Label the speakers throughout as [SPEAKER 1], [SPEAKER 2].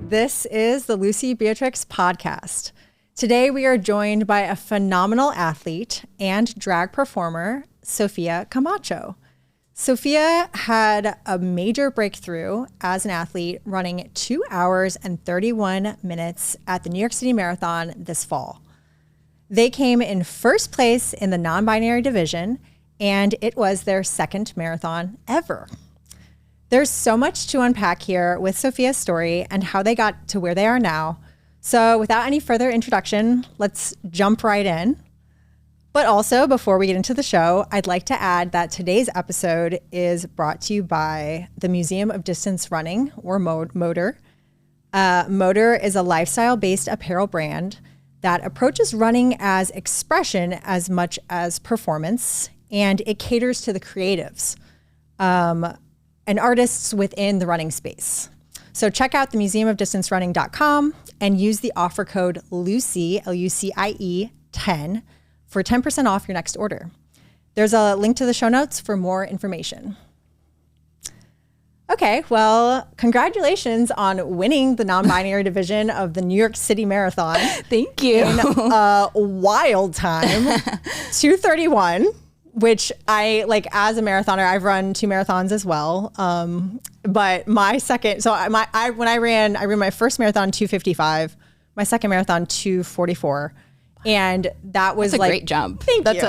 [SPEAKER 1] This is the Lucie Beatrix podcast. Today we are joined by a phenomenal athlete and drag performer, Sofia Camacho. Sofia had a major breakthrough as an athlete running 2 hours and 31 minutes at the New York City Marathon this fall. They came in first place in the non-binary division, and it was their second marathon ever. There's so much to unpack here with Sofia's story and how they got to where they are now. So without any further introduction, let's jump right in. But also, before we get into the show, I'd like to add that today's episode is brought to you by the Museum of Distance Running, or Motor. Motor is a lifestyle-based apparel brand that approaches running as expression as much as performance, and it caters to the creatives and artists within the running space. So check out the museumofdistancerunning.com and use the offer code LUCIE, L-U-C-I-E 10 for 10% off your next order. There's a link to the show notes for more information. Okay, well, congratulations on winning the non-binary division of the New York City Marathon.
[SPEAKER 2] Thank you.
[SPEAKER 1] In a wild time, 2:31. Which I like as a marathoner, I've run 2 marathons as well. But my second, so when I ran my first marathon 2:55, my second marathon 2:44, and that was
[SPEAKER 2] That's a
[SPEAKER 1] like
[SPEAKER 2] great jump.
[SPEAKER 1] Thank you.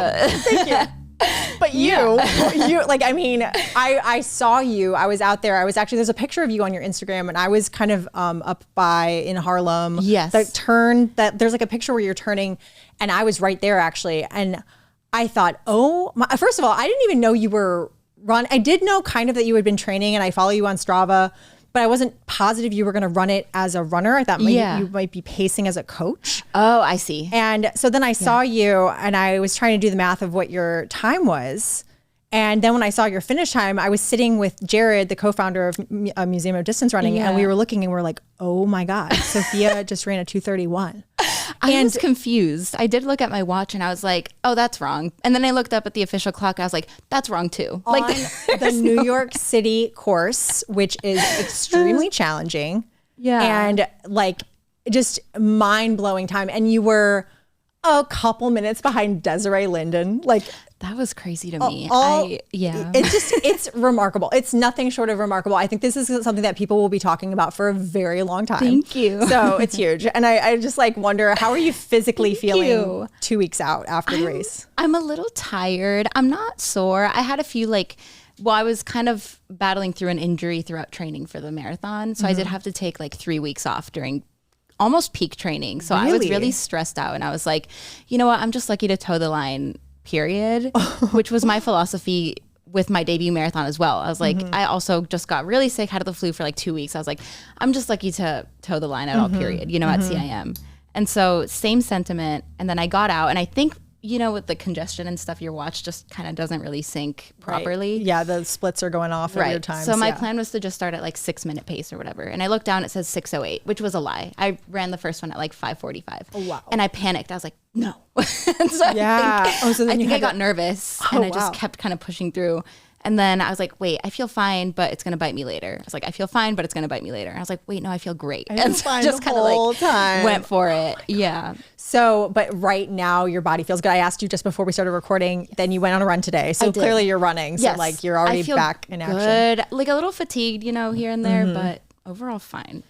[SPEAKER 1] But you like, I mean, I saw you. I was out there. I was actually, there's a picture of you on your Instagram, and I was kind of up in Harlem.
[SPEAKER 2] Yes.
[SPEAKER 1] There's like a picture where you're turning, and I was right there actually, and I thought, first of all, I didn't even know you were I did know kind of that you had been training, and I follow you on Strava, but I wasn't positive you were going to run it as a runner. I thought you might be pacing as a coach.
[SPEAKER 2] Oh, I see.
[SPEAKER 1] And so then I saw you, and I was trying to do the math of what your time was. And then when I saw your finish time, I was sitting with Jared, the co-founder of Museum of Distance Running, and we were looking and we're like, oh my God, Sofia just ran a 2:31.
[SPEAKER 2] I was confused. I did look at my watch and I was like, oh, that's wrong. And then I looked up at the official clock. I was like, that's wrong too.
[SPEAKER 1] On the New York City course, which is extremely challenging. Yeah. And like just mind-blowing time. And you were a couple minutes behind Desiree Linden. Like,
[SPEAKER 2] that was crazy to me.
[SPEAKER 1] It's remarkable. It's nothing short of remarkable. I think this is something that people will be talking about for a very long time.
[SPEAKER 2] Thank you.
[SPEAKER 1] So it's huge. And I just like wonder, how are you physically feeling 2 weeks out after the race?
[SPEAKER 2] I'm a little tired. I'm not sore. I had a few I was kind of battling through an injury throughout training for the marathon. So I did have to take 3 weeks off during almost peak training. So I was really stressed out, and I was like, you know what? I'm just lucky to toe the line, period, which was my philosophy with my debut marathon as well. I was like, I also just got really sick, had the flu for 2 weeks. I was like, I'm just lucky to toe the line at all, period, at CIM. And so same sentiment. And then I got out, and I think, with the congestion and stuff, your watch just kind of doesn't really sync properly.
[SPEAKER 1] Right. Yeah, the splits are going off at your times.
[SPEAKER 2] So my plan was to just start at 6-minute pace or whatever. And I looked down, it says 6:08, which was a lie. I ran the first one at 5:45. Oh, wow. And I panicked. I was like, no. And so I think I got nervous, and I just kept kind of pushing through. And then I was like, wait, I feel fine, but it's going to bite me later. I was like, I feel fine, but it's going to bite me later. I was like, wait, no, I feel great. And so just kind of went for it. Yeah.
[SPEAKER 1] So, but right now your body feels good. I asked you just before we started recording, then you went on a run today. So clearly you're running. So you're already back in action.
[SPEAKER 2] Good. A little fatigued, here and there, but overall fine.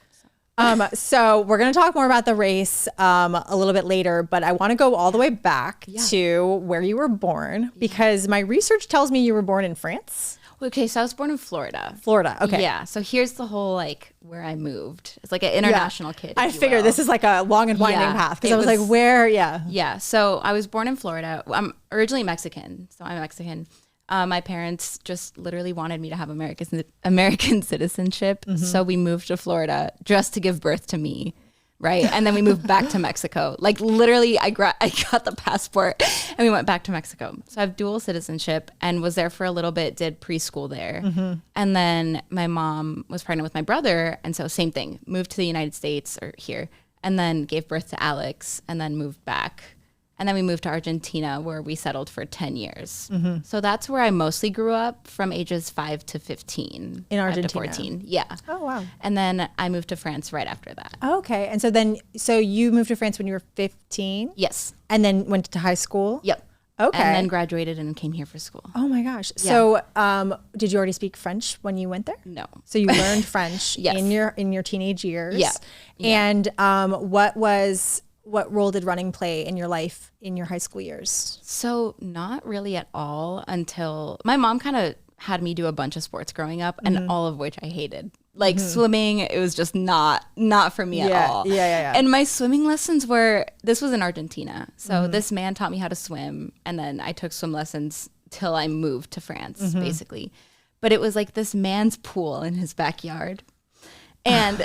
[SPEAKER 1] So we're going to talk more about the race a little bit later, but I want to go all the way back to where you were born, because my research tells me you were born in France.
[SPEAKER 2] Okay, so I was born in Florida.
[SPEAKER 1] Okay.
[SPEAKER 2] Yeah, so here's the whole where I moved. It's like an international kid.
[SPEAKER 1] I figured this is a long and winding path, because I was like, where?
[SPEAKER 2] Yeah, so I was born in Florida. I'm originally Mexican, so I'm Mexican. My parents just literally wanted me to have American citizenship. So we moved to Florida just to give birth to me. Right. And then we moved back to Mexico. Literally, I got the passport and we went back to Mexico. So I have dual citizenship and was there for a little bit, did preschool there. And then my mom was pregnant with my brother. And so same thing, moved to the United States or here, and then gave birth to Alex and then moved back. And then we moved to Argentina where we settled for 10 years. So that's where I mostly grew up from ages 5 to 15.
[SPEAKER 1] In Argentina?
[SPEAKER 2] 5 to 14, yeah.
[SPEAKER 1] Oh, wow.
[SPEAKER 2] And then I moved to France right after that.
[SPEAKER 1] Okay. And so you moved to France when you were 15?
[SPEAKER 2] Yes.
[SPEAKER 1] And then went to high school?
[SPEAKER 2] Yep.
[SPEAKER 1] Okay.
[SPEAKER 2] And then graduated and came here for school.
[SPEAKER 1] Oh my gosh.
[SPEAKER 2] Yeah.
[SPEAKER 1] So did you already speak French when you went there?
[SPEAKER 2] No.
[SPEAKER 1] So you learned French
[SPEAKER 2] Yes.
[SPEAKER 1] in your teenage years?
[SPEAKER 2] Yeah.
[SPEAKER 1] And what role did running play in your life in your high school years?
[SPEAKER 2] So not really at all until my mom kind of had me do a bunch of sports growing up, and all of which I hated. Like swimming, it was just not for me at all.
[SPEAKER 1] Yeah.
[SPEAKER 2] And my swimming lessons this was in Argentina. So this man taught me how to swim, and then I took swim lessons till I moved to France, basically. But it was like this man's pool in his backyard. And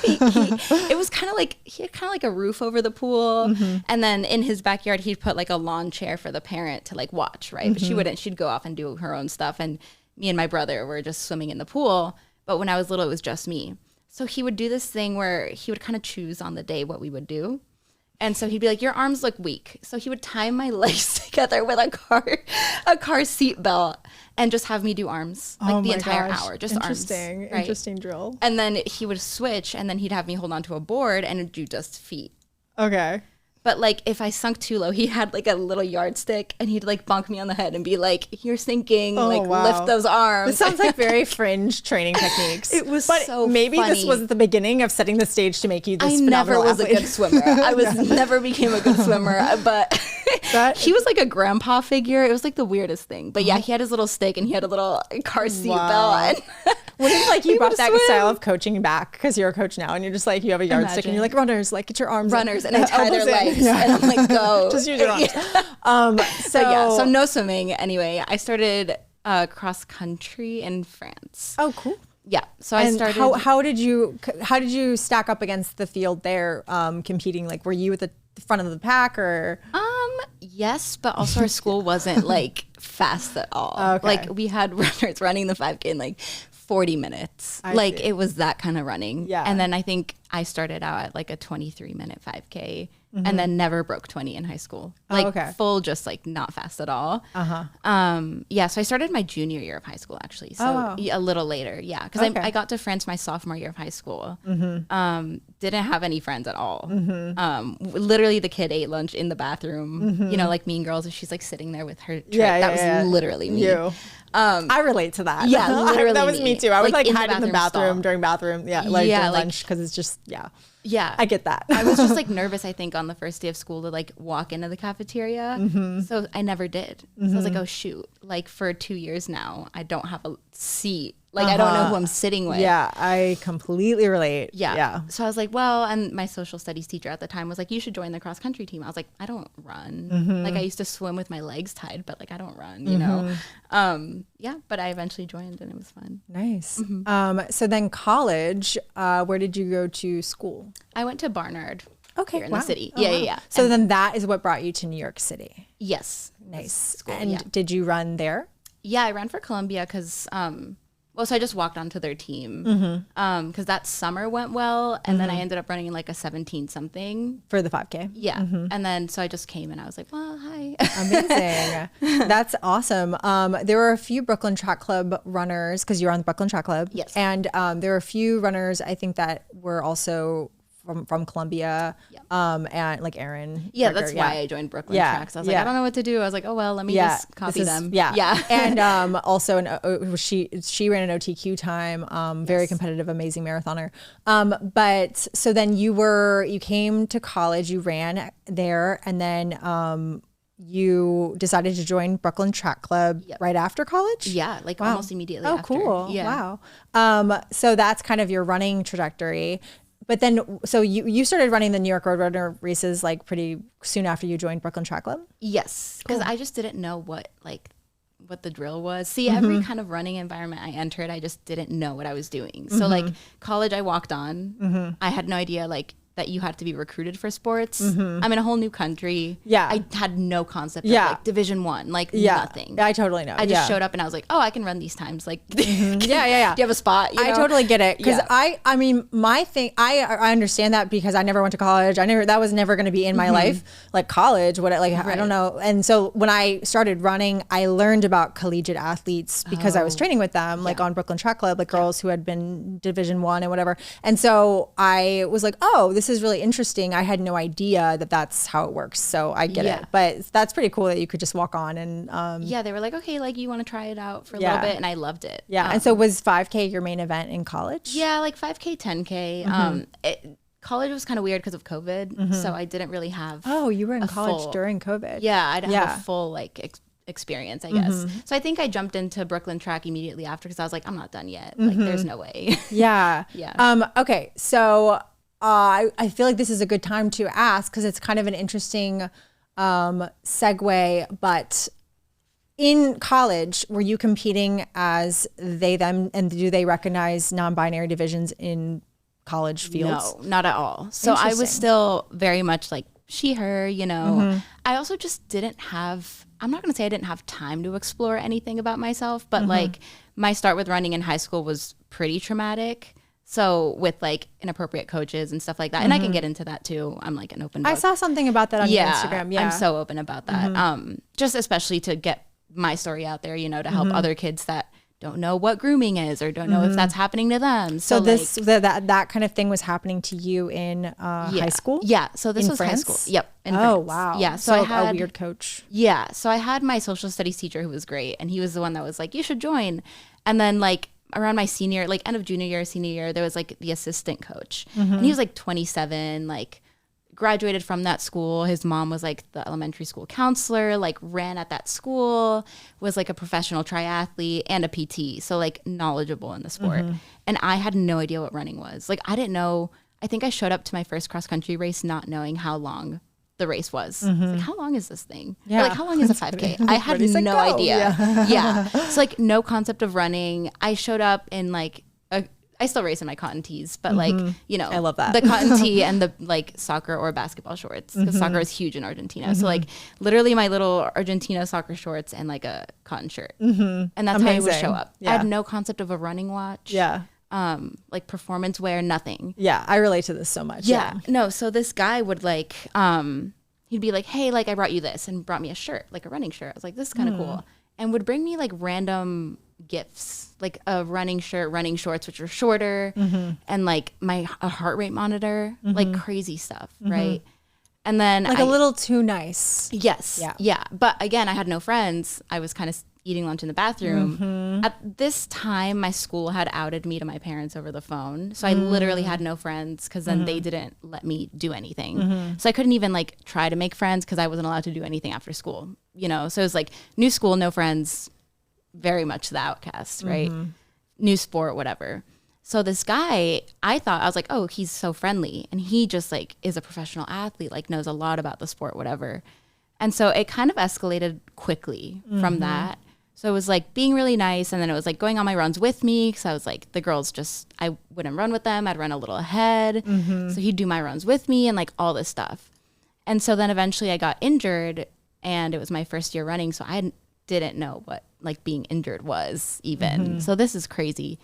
[SPEAKER 2] it was kind of like, he had kind of like a roof over the pool. And then in his backyard, he'd put like a lawn chair for the parent to like watch, right? But she wouldn't, she'd go off and do her own stuff. And me and my brother were just swimming in the pool. But when I was little, it was just me. So he would do this thing where he would kind of choose on the day what we would do. And so he'd be like, your arms look weak. So he would tie my legs together with a car seat belt and just have me do arms like the entire hour, just arms. Right?
[SPEAKER 1] Interesting drill.
[SPEAKER 2] And then he would switch, and then he'd have me hold onto a board and do just feet.
[SPEAKER 1] Okay.
[SPEAKER 2] But like if I sunk too low, he had like a little yardstick and he'd like bonk me on the head and be like, you're sinking, lift those arms.
[SPEAKER 1] This sounds like very fringe training techniques.
[SPEAKER 2] It was
[SPEAKER 1] but
[SPEAKER 2] so
[SPEAKER 1] maybe
[SPEAKER 2] funny.
[SPEAKER 1] This was the beginning of setting the stage to make you this
[SPEAKER 2] I never
[SPEAKER 1] phenomenal
[SPEAKER 2] was
[SPEAKER 1] athlete.
[SPEAKER 2] a good swimmer. I never became a good swimmer, but he was like a grandpa figure. It was like the weirdest thing. But yeah, he had his little stick and he had a little car seat belt.
[SPEAKER 1] What if like you
[SPEAKER 2] We
[SPEAKER 1] brought
[SPEAKER 2] would
[SPEAKER 1] that
[SPEAKER 2] swim.
[SPEAKER 1] style of coaching back because you're a coach now and you're just like, you have a yardstick and you're like, runners, like get your arms
[SPEAKER 2] Runners, and I tie their
[SPEAKER 1] elbows in.
[SPEAKER 2] legs, and I'm like, go.
[SPEAKER 1] Just use your arms.
[SPEAKER 2] So no swimming. Anyway, I started cross country in France.
[SPEAKER 1] Oh, cool.
[SPEAKER 2] Yeah. So
[SPEAKER 1] And
[SPEAKER 2] I started.
[SPEAKER 1] how did you stack up against the field there competing? Like, were you at the front of the pack or?
[SPEAKER 2] Yes, but also our school wasn't like fast at all.
[SPEAKER 1] Okay.
[SPEAKER 2] Like we had runners running the 5K in like 40 minutes.
[SPEAKER 1] I see.
[SPEAKER 2] It was that kind of running.
[SPEAKER 1] Yeah.
[SPEAKER 2] And then I think I started out at like a 23-minute 5K and then never broke 20 in high school. Like full, just like not fast at all. Yeah. So I started my junior year of high school actually. So a little later. Yeah. Because I got to France my sophomore year of high school. Didn't have any friends at all. Literally the kid ate lunch in the bathroom, you know, like Mean Girls, and she's like sitting there with her tray. That was literally me.
[SPEAKER 1] You. I relate to that.
[SPEAKER 2] Yeah, literally
[SPEAKER 1] that was me too. I would like
[SPEAKER 2] in
[SPEAKER 1] hide in the bathroom
[SPEAKER 2] stall.
[SPEAKER 1] during bathroom. During lunch because it's just
[SPEAKER 2] Yeah.
[SPEAKER 1] I get that.
[SPEAKER 2] I was just like nervous, I think, on the first day of school to like walk into the cafeteria. So I never did. So I was like, oh shoot, like for 2 years now, I don't have a seat. Like I don't know who I'm sitting with.
[SPEAKER 1] Yeah, I completely relate.
[SPEAKER 2] Yeah. So I was like, well, and my social studies teacher at the time was like, you should join the cross country team. I was like, I don't run. Like I used to swim with my legs tied, but like I don't run, you know? Yeah, but I eventually joined and it was fun.
[SPEAKER 1] Nice. So then college, where did you go to school?
[SPEAKER 2] I went to Barnard.
[SPEAKER 1] Okay.
[SPEAKER 2] Here in the city. Yeah.
[SPEAKER 1] So then that is what brought you to New York City.
[SPEAKER 2] Yes.
[SPEAKER 1] Nice.
[SPEAKER 2] School,
[SPEAKER 1] And did you run there?
[SPEAKER 2] Yeah, I ran for Columbia because, so I just walked onto their team because that summer went well. And then I ended up running in like a 17 something.
[SPEAKER 1] For the 5K?
[SPEAKER 2] Yeah. And then so I just came and I was like, well, hi.
[SPEAKER 1] Amazing. That's awesome. There were a few Brooklyn Track Club runners because you're on the Brooklyn Track Club.
[SPEAKER 2] Yes.
[SPEAKER 1] And there were a few runners, I think, that were also from Columbia, and like Aaron.
[SPEAKER 2] Yeah,
[SPEAKER 1] Parker,
[SPEAKER 2] that's why I joined Brooklyn Tracks. I was like,
[SPEAKER 1] yeah.
[SPEAKER 2] I don't know what to do. I was like, oh well, let me just copy them.
[SPEAKER 1] Yeah. And also she ran an OTQ time, very competitive, amazing marathoner. But so then you came to college, you ran there, and then you decided to join Brooklyn Track Club right after college?
[SPEAKER 2] Yeah, like almost immediately after.
[SPEAKER 1] Cool.
[SPEAKER 2] Yeah.
[SPEAKER 1] Wow. So that's kind of your running trajectory. But then, so you started running the New York Roadrunner races like pretty soon after you joined Brooklyn Track Club?
[SPEAKER 2] Yes, because I just didn't know what the drill was. See, every kind of running environment I entered, I just didn't know what I was doing. So like college, I walked on. I had no idea like that you had to be recruited for sports. I'm in a whole new country.
[SPEAKER 1] Yeah.
[SPEAKER 2] I had no concept of like Division I, like nothing.
[SPEAKER 1] Yeah, I totally know.
[SPEAKER 2] I just showed up and I was like, oh, I can run these times. Like,
[SPEAKER 1] yeah.
[SPEAKER 2] Do you have a spot? You know?
[SPEAKER 1] I totally get it. Because I mean, my thing, I understand that because I never went to college. That was never going to be in my life, like college, I don't know. And so when I started running, I learned about collegiate athletes because I was training with them, like on Brooklyn Track Club, like girls who had been Division I and whatever. And so I was like, oh, this is really interesting. I had no idea that that's how it works. So I get it. But that's pretty cool that you could just walk on and
[SPEAKER 2] they were like, okay, like you want to try it out for a little bit, and I loved it.
[SPEAKER 1] And so was 5K your main event in college?
[SPEAKER 2] Yeah, like 5K, 10K. College was kind of weird because of COVID, so I didn't really have.
[SPEAKER 1] Oh, you were in college during COVID.
[SPEAKER 2] Yeah, I didn't have a full like experience, I guess. So I think I jumped into Brooklyn Track immediately after because I was like, I'm not done yet. Like, there's no way.
[SPEAKER 1] Yeah. Okay, so I feel like this is a good time to ask because it's kind of an interesting segue, but in college, were you competing as they, them, and do they recognize non-binary divisions in college fields?
[SPEAKER 2] No, not at all. So I was still very much like she, her, you know. I also just didn't have, I'm not going to say I didn't have time to explore anything about myself, but like my start with running in high school was pretty traumatic. So with like inappropriate coaches and stuff like that. And I can get into that too. I'm like an open book.
[SPEAKER 1] I saw something about that on your Instagram. Yeah.
[SPEAKER 2] I'm so open about that. Just especially to get my story out there, you know, to help other kids that don't know what grooming is or don't know if that's happening to them.
[SPEAKER 1] So this that kind of thing was happening to you in high school?
[SPEAKER 2] Yeah. So this was
[SPEAKER 1] France?
[SPEAKER 2] high school. Yep.
[SPEAKER 1] In France. Wow.
[SPEAKER 2] Yeah.
[SPEAKER 1] So I had a weird coach.
[SPEAKER 2] Yeah. So I had my social studies teacher who was great, and he was the one that was like, you should join. And then like around my senior, like end of junior year, senior year, there was like the assistant coach, and he was like 27, like graduated from that school. His mom was like the elementary school counselor, like ran at that school, was like a professional triathlete and a PT. So like knowledgeable in the sport. And I had no idea what running was. Like I didn't know, I think I showed up to my first cross country race not knowing how long the race was. Like, how long is this thing?
[SPEAKER 1] Yeah.
[SPEAKER 2] Or like, how long is a 5K? I had no idea. Yeah. It's like no concept of running. I showed up in like, I still race in my cotton tees, but like, you know,
[SPEAKER 1] I love that.
[SPEAKER 2] the cotton tee and the like soccer or basketball shorts, because soccer is huge in Argentina. So like literally my little Argentina soccer shorts and like a cotton shirt. And that's how I would show up. I had no concept of a running watch.
[SPEAKER 1] Yeah.
[SPEAKER 2] Like performance wear, nothing.
[SPEAKER 1] Yeah. I relate to this so much.
[SPEAKER 2] Yeah. No. So this guy would like, he'd be like, hey, like I brought you this, and brought me a shirt, like a running shirt. I was like, this is kind of cool. And would bring me like random gifts, like a running shirt, running shorts, which are shorter, and like a heart rate monitor, like crazy stuff, right? And then
[SPEAKER 1] like a little too nice.
[SPEAKER 2] Yes. Yeah. But again, I had no friends. I was kind of eating lunch in the bathroom. At this time, my school had outed me to my parents over the phone. So I literally had no friends because then they didn't let me do anything. So I couldn't even like try to make friends because I wasn't allowed to do anything after school, you know? So it was like new school, no friends, very much the outcast, right? New sport, whatever. So this guy, I was like, oh, he's so friendly. And he just like is a professional athlete, like knows a lot about the sport, whatever. And so it kind of escalated quickly from that. So it was like being really nice. And then it was like going on my runs with me. Cause I was like, the girls just, I wouldn't run with them. I'd run a little ahead. So he'd do my runs with me and like all this stuff. And so then eventually I got injured, and it was my first year running. So I didn't know what like being injured was even. So this is crazy.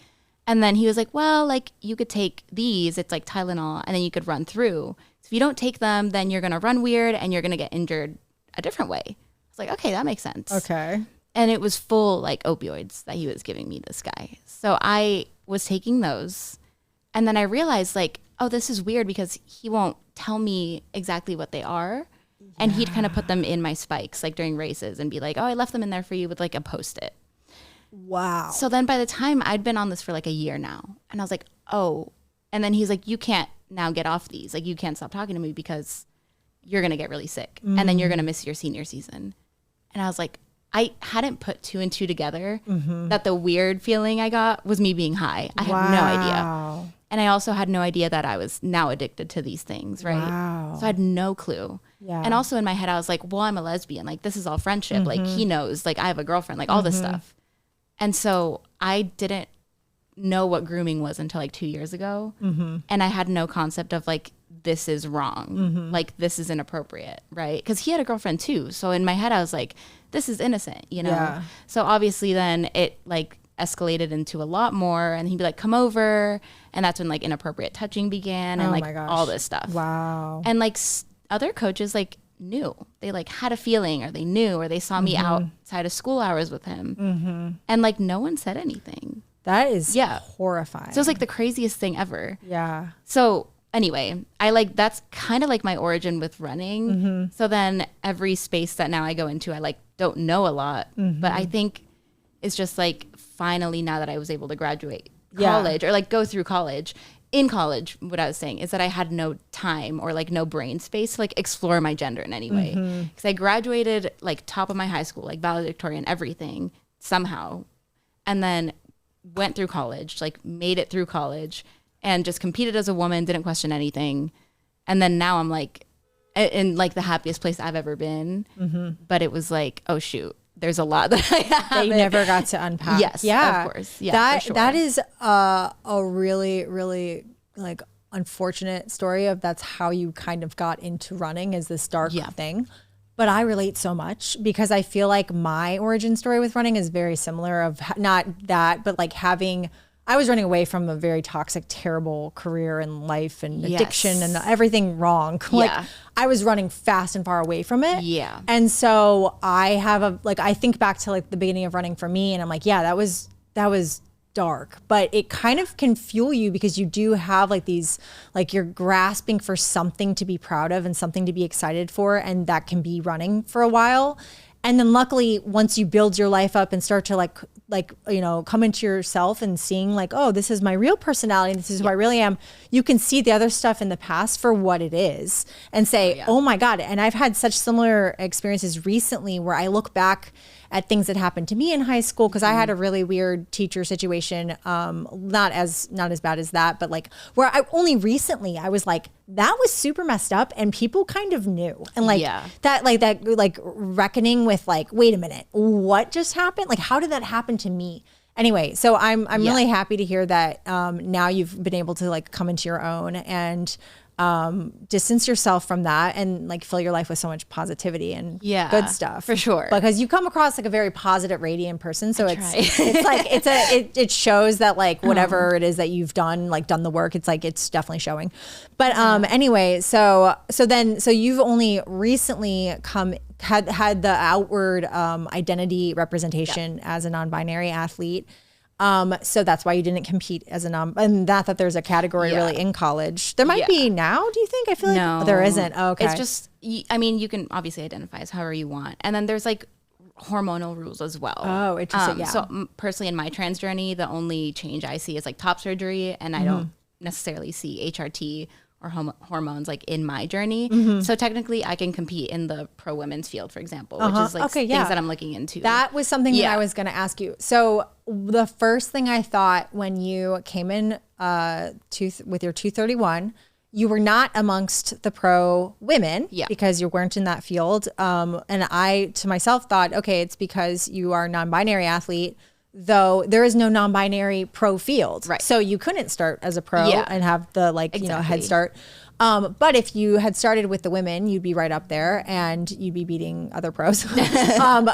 [SPEAKER 2] And then he was like, well, like you could take these, it's like Tylenol, and then you could run through. So if you don't take them, then you're going to run weird and you're going to get injured a different way. I was like, okay, that makes sense.
[SPEAKER 1] Okay.
[SPEAKER 2] And it was full like opioids that he was giving me, this guy. So I was taking those, and then I realized like, oh, this is weird because he won't tell me exactly what they are. And he'd kind of put them in my spikes like during races and be like, oh, I left them in there for you with like a Post-it.
[SPEAKER 1] Wow.
[SPEAKER 2] So then by the time I'd been on this for like a year now, and I was like, oh, and then he's like, you can't now get off these. Like you can't stop talking to me because you're going to get really sick and then you're going to miss your senior season. And I was like, I hadn't put two and two together that the weird feeling I got was me being high. I had no idea. And I also had no idea that I was now addicted to these things, right? Wow. So I had no clue. Yeah. And also in my head, I was like, well, I'm a lesbian. Like, this is all friendship. Like, he knows. Like, I have a girlfriend. Like, all this stuff. And so I didn't know what grooming was until like 2 years ago. And I had no concept of like this is wrong. Like, this is inappropriate, right? Because he had a girlfriend too. So in my head, I was like, this is innocent, you know?
[SPEAKER 1] Yeah.
[SPEAKER 2] So obviously then it like escalated into a lot more, and he'd be like, come over. And that's when like inappropriate touching began and like all this stuff.
[SPEAKER 1] Wow.
[SPEAKER 2] And like other coaches like knew, they like had a feeling, or they knew, or they saw me outside of school hours with him. And like no one said anything.
[SPEAKER 1] That is horrifying.
[SPEAKER 2] So it's like the craziest thing ever.
[SPEAKER 1] Yeah.
[SPEAKER 2] So anyway, I like, that's kind of like my origin with running. So then every space that now I go into, I like don't know a lot, but I think it's just like finally now that I was able to graduate college or like go through college. In college, what I was saying is that I had no time or like no brain space to like explore my gender in any way. Because I graduated like top of my high school, like valedictorian, everything somehow. And then went through college, like made it through college and just competed as a woman, didn't question anything. And then now I'm like in like the happiest place I've ever been. But it was like, oh shoot, there's a lot that I have.
[SPEAKER 1] That you never got to unpack.
[SPEAKER 2] Yes, of course. Yeah,
[SPEAKER 1] that,
[SPEAKER 2] for sure.
[SPEAKER 1] that is a really, really like unfortunate story of that's how you kind of got into running, is this dark thing. But I relate so much because I feel like my origin story with running is very similar of not that, but like I was running away from a very toxic, terrible career and life and addiction and everything wrong. Like I was running fast and far away from it. Yeah. And so I think back to like the beginning of running for me, and I'm like, yeah, that was dark, but it kind of can fuel you because you do have like these, like you're grasping for something to be proud of and something to be excited for, and that can be running for a while. And then luckily, once you build your life up and start to like, you know, come into yourself and seeing like, oh, this is my real personality, and this is who I really am, you can see the other stuff in the past for what it is and say, oh my God. And I've had such similar experiences recently where I look back at things that happened to me in high school, because I had a really weird teacher situation, not as bad as that, but like where I only recently I was like, that was super messed up, and people kind of knew, and like that reckoning with like, wait a minute, what just happened? Like, how did that happen to me? Anyway, so I'm really happy to hear that now you've been able to like come into your own and distance yourself from that and like fill your life with so much positivity and good stuff, for sure, because you come across like a very positive, radiant person. So it's like it shows that like whatever it is that you've done the work, it's like it's definitely showing. But anyway, so you've only recently had the outward identity representation as a non-binary athlete. So that's why you didn't compete as and not that there's a category really in college. There might be now, do you think? I feel like there isn't. Oh, okay.
[SPEAKER 2] It's just, I mean, you can obviously identify as however you want. And then there's like hormonal rules as well.
[SPEAKER 1] Oh, interesting.
[SPEAKER 2] So personally in my trans journey, the only change I see is like top surgery, and I don't necessarily see HRT or hormones like in my journey. So technically I can compete in the pro women's field, for example, which is like things that I'm looking into.
[SPEAKER 1] That was something that I was going to ask you. So the first thing I thought when you came in with your 231, you were not amongst the pro women because you weren't in that field. And I, to myself, thought, okay, it's because you are a non-binary athlete, though there is no non-binary pro field. Right. So you couldn't start as a pro and have the head start. But if you had started with the women, you'd be right up there and you'd be beating other pros,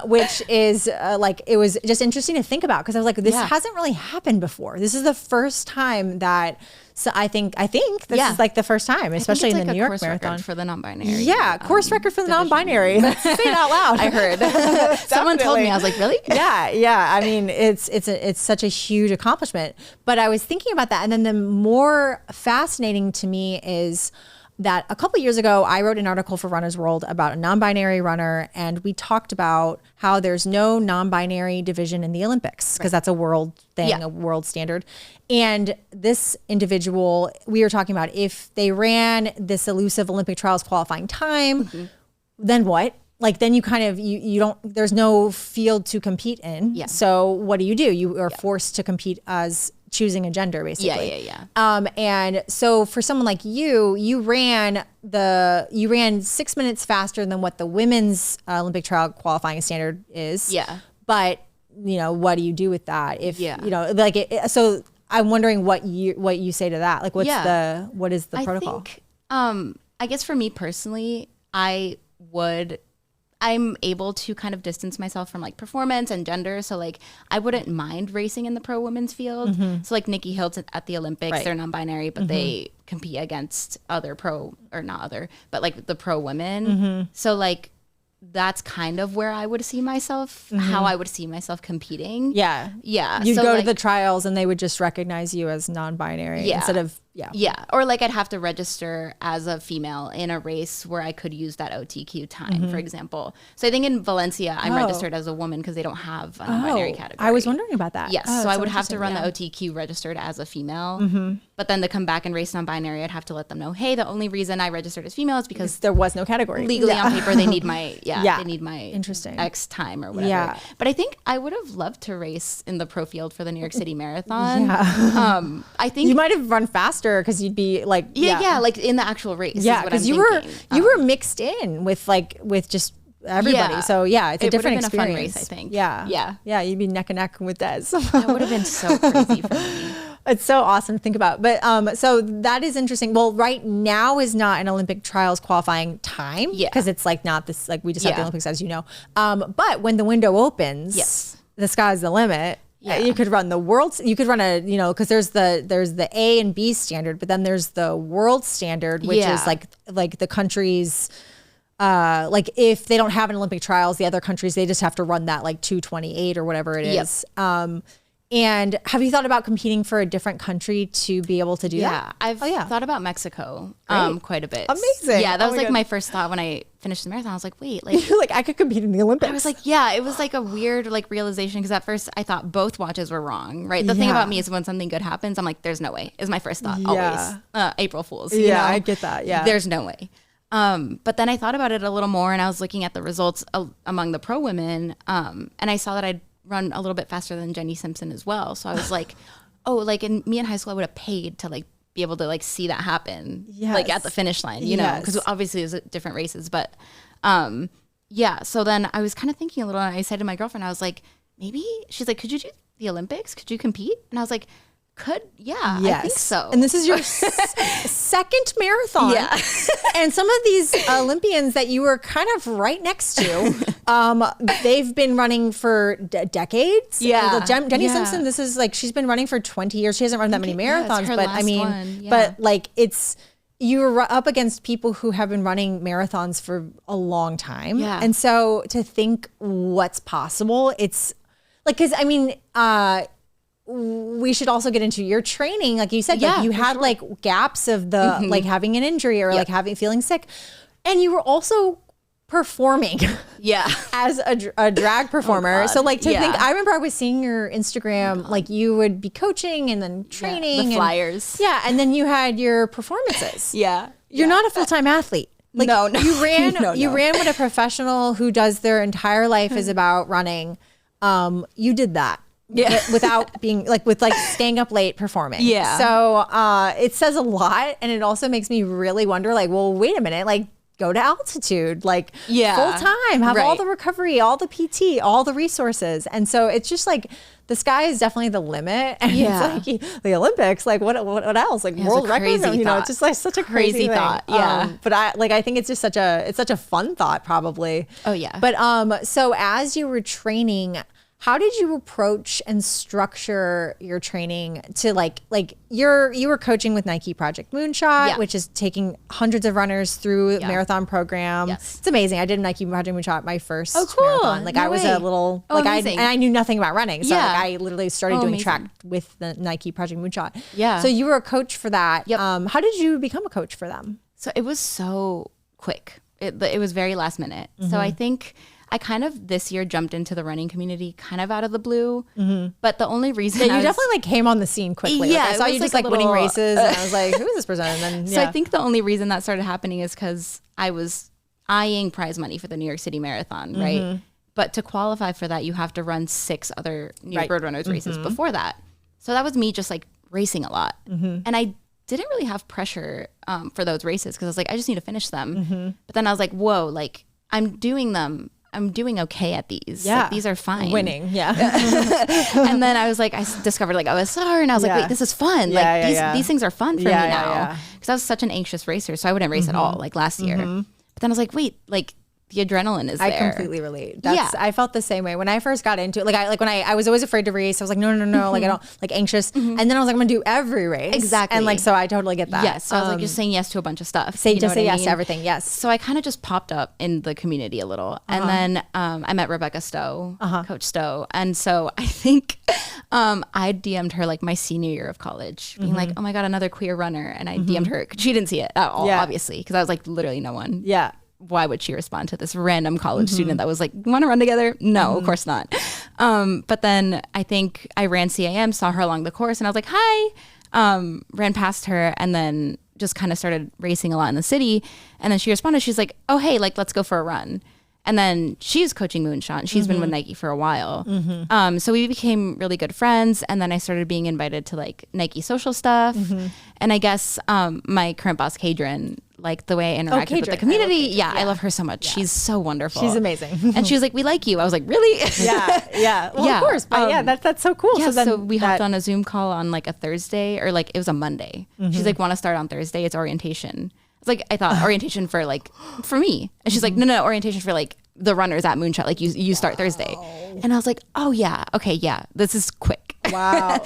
[SPEAKER 1] which is it was just interesting to think about, because I was like, this hasn't really happened before. This is the first time that, so I think this is like the first time, especially in the New York Marathon.
[SPEAKER 2] For the non-binary.
[SPEAKER 1] Yeah, course record for the non-binary. Let's say it out loud.
[SPEAKER 2] I heard. Someone told me, I was like, really?
[SPEAKER 1] Yeah. I mean, it's such a huge accomplishment. But I was thinking about that, and then the more fascinating to me is that a couple of years ago, I wrote an article for Runner's World about a non-binary runner, and we talked about how there's no non-binary division in the Olympics, because that's a world thing, a world standard. And this individual, we were talking about, if they ran this elusive Olympic trials qualifying time, then what? Like, then you kind of, you don't, there's no field to compete in. Yeah. So what do? You are forced to compete as choosing a gender, basically. And so for someone like you ran 6 minutes faster than what the women's Olympic trial qualifying standard is. Yeah. But what do you do with that? If so I'm wondering what you say to that. Like, what is the protocol?
[SPEAKER 2] I guess for me personally, I'm able to kind of distance myself from like performance and gender. So like I wouldn't mind racing in the pro women's field. So like Nikki Hiltz at the Olympics, they're non-binary, but they compete against other pro, or not other, but like the pro women. So like that's kind of where I would see myself, how I would see myself competing.
[SPEAKER 1] Yeah. You'd
[SPEAKER 2] So
[SPEAKER 1] go
[SPEAKER 2] like,
[SPEAKER 1] to the trials and they would just recognize you as non-binary instead of,
[SPEAKER 2] Or like I'd have to register as a female in a race where I could use that OTQ time, for example. So I think in Valencia, I'm registered as a woman because they don't have a non-binary category.
[SPEAKER 1] I was wondering about that.
[SPEAKER 2] Yes. So I would have to run the OTQ registered as a female. But then to come back and race non-binary, I'd have to let them know, hey, the only reason I registered as female is because
[SPEAKER 1] there was no category.
[SPEAKER 2] Legally on paper, they need my, they need my
[SPEAKER 1] interesting
[SPEAKER 2] X time or whatever.
[SPEAKER 1] Yeah.
[SPEAKER 2] But I think I would have loved to race in the pro field for the New York City Marathon. I think
[SPEAKER 1] you might have run faster because you'd be like,
[SPEAKER 2] like in the actual race.
[SPEAKER 1] Yeah, because you were mixed in with just everybody.
[SPEAKER 2] Yeah.
[SPEAKER 1] So it's a different experience.
[SPEAKER 2] A fun race, I think.
[SPEAKER 1] Yeah. You'd be neck and neck with Des.
[SPEAKER 2] That would have been so crazy for me.
[SPEAKER 1] It's so awesome to think about. But so that is interesting. Well, right now is not an Olympic trials qualifying time because it's like not this, like we just have the Olympics, as you know. But when the window opens, the sky's the limit. Yeah. You could run the world. You could run because there's the A and B standard, but then there's the world standard, which is like the countries. Like if they don't have an Olympic trials, the other countries, they just have to run that like 2:28 or whatever it is. And have you thought about competing for a different country to be able to do that?
[SPEAKER 2] I've thought about Mexico quite a bit.
[SPEAKER 1] Amazing.
[SPEAKER 2] Yeah, that was like my first thought when I finished the marathon. I was like, wait, like
[SPEAKER 1] you're like, I could compete in the Olympics.
[SPEAKER 2] I was like, it was like a weird like realization because at first I thought both watches were wrong, right? The thing about me is when something good happens, I'm like, there's no way. Is my first thought always. April Fools. You know?
[SPEAKER 1] I get that. Yeah.
[SPEAKER 2] There's no way. But then I thought about it a little more and I was looking at the results among the pro women and I saw that I'd run a little bit faster than Jenny Simpson as well. So I was like, me in high school, I would have paid to like be able to like see that happen like at the finish line, you know, because obviously it was different races. But so then I was kind of thinking a little and I said to my girlfriend, I was like, maybe, she's like, could you do the Olympics? Could you compete? And I was like, I think so.
[SPEAKER 1] And this is your second marathon. Yeah. And some of these Olympians that you were kind of right next to, they've been running for decades.
[SPEAKER 2] Yeah.
[SPEAKER 1] Jenny Simpson, this is like, she's been running for 20 years. She hasn't run that many marathons, but I mean, but like you're up against people who have been running marathons for a long time.
[SPEAKER 2] Yeah.
[SPEAKER 1] And so to think what's possible, it's like, cause I mean, we should also get into your training. Like you said, like you had like gaps of the, like having an injury or like feeling sick. And you were also performing as a drag performer. So like to think, I remember I was seeing your Instagram, like you would be coaching and then training.
[SPEAKER 2] The flyers.
[SPEAKER 1] And then you had your performances. You're not a full-time athlete. Like
[SPEAKER 2] no.
[SPEAKER 1] You ran, you ran what a professional who does their entire life is about running. You did that. Without being with staying up late performing. So it says a lot, and it also makes me really wonder, like, well, wait a minute, like go to altitude, like full time, have all the recovery, all the PT, all the resources. And so it's just like the sky is definitely the limit. And it's like the Olympics, like what else? Like world records, you know, it's just like such a crazy
[SPEAKER 2] thought.
[SPEAKER 1] But I think it's just such a fun thought probably.
[SPEAKER 2] Oh yeah.
[SPEAKER 1] But so as you were training, how did you approach and structure your training to like you were coaching with Nike Project Moonshot, which is taking hundreds of runners through a marathon program. It's amazing. I did Nike Project Moonshot my first marathon. Like I was a little I knew nothing about running. So like I literally started doing track with the Nike Project Moonshot. So you were a coach for that. How did you become a coach for them?
[SPEAKER 2] So it was so quick. It was very last minute. So I think I kind of this year jumped into the running community kind of out of the blue, but the only reason
[SPEAKER 1] you definitely like came on the scene quickly. I saw you just like winning races, and I was like, who is this person? And then
[SPEAKER 2] so I think the only reason that started happening is because I was eyeing prize money for the New York City Marathon, right? But to qualify for that, you have to run 6 other New York Road Runners races before that. So that was me just like racing a lot, and I didn't really have pressure for those races because I was like, I just need to finish them. But then I was like, whoa, like I'm doing them. I'm doing okay at these.
[SPEAKER 1] Yeah.
[SPEAKER 2] Like, these are fine.
[SPEAKER 1] Winning. Yeah.
[SPEAKER 2] And then I was like, I discovered like OSR, and I was like, wait, this is fun. Like these things are fun for me now. Because I was such an anxious racer, so I wouldn't race at all like last year. But then I was like, wait, like the adrenaline is there.
[SPEAKER 1] I completely relate. I felt the same way when I first got into it. When I was always afraid to race. I was like, no, like I don't, like anxious. And then I was like, I'm gonna do every race.
[SPEAKER 2] Exactly.
[SPEAKER 1] And like, so I totally get that.
[SPEAKER 2] Yes. So I was like just saying yes to a bunch of stuff.
[SPEAKER 1] Say yes to everything. Yes.
[SPEAKER 2] So I kind of just popped up in the community a little. And then I met Rebecca Stowe, Coach Stowe. And so I think I DM'd her like my senior year of college, being like, oh my God, another queer runner. And I DM'd her. She didn't see it at all, obviously, because I was like literally no one.
[SPEAKER 1] Yeah.
[SPEAKER 2] Why would she respond to this random college student that was like, want to run together? No, of course not. But then I think I ran CAM, saw her along the course, and I was like, hi. Ran past her, and then just kind of started racing a lot in the city. And then she responded, she's like, oh, hey, like, let's go for a run. And then she's coaching Moonshot, and she's been with Nike for a while. So we became really good friends. And then I started being invited to like Nike social stuff. And I guess my current boss, Kadrin, like the way I interacted with the community. I love her so much. Yeah. She's so wonderful.
[SPEAKER 1] She's amazing.
[SPEAKER 2] And she was like, we like you. I was like, really?
[SPEAKER 1] Yeah. Well, of course. But that's so cool.
[SPEAKER 2] Yeah, so we hopped on a Zoom call on like a Thursday, or like it was a Monday. She's like, want to start on Thursday? It's orientation. It's like, I thought orientation for like, for me. And she's like, no, orientation for like the runners at Moonshot. Like you start Thursday. And I was like, oh yeah. Okay. Yeah. This is quick.
[SPEAKER 1] Wow.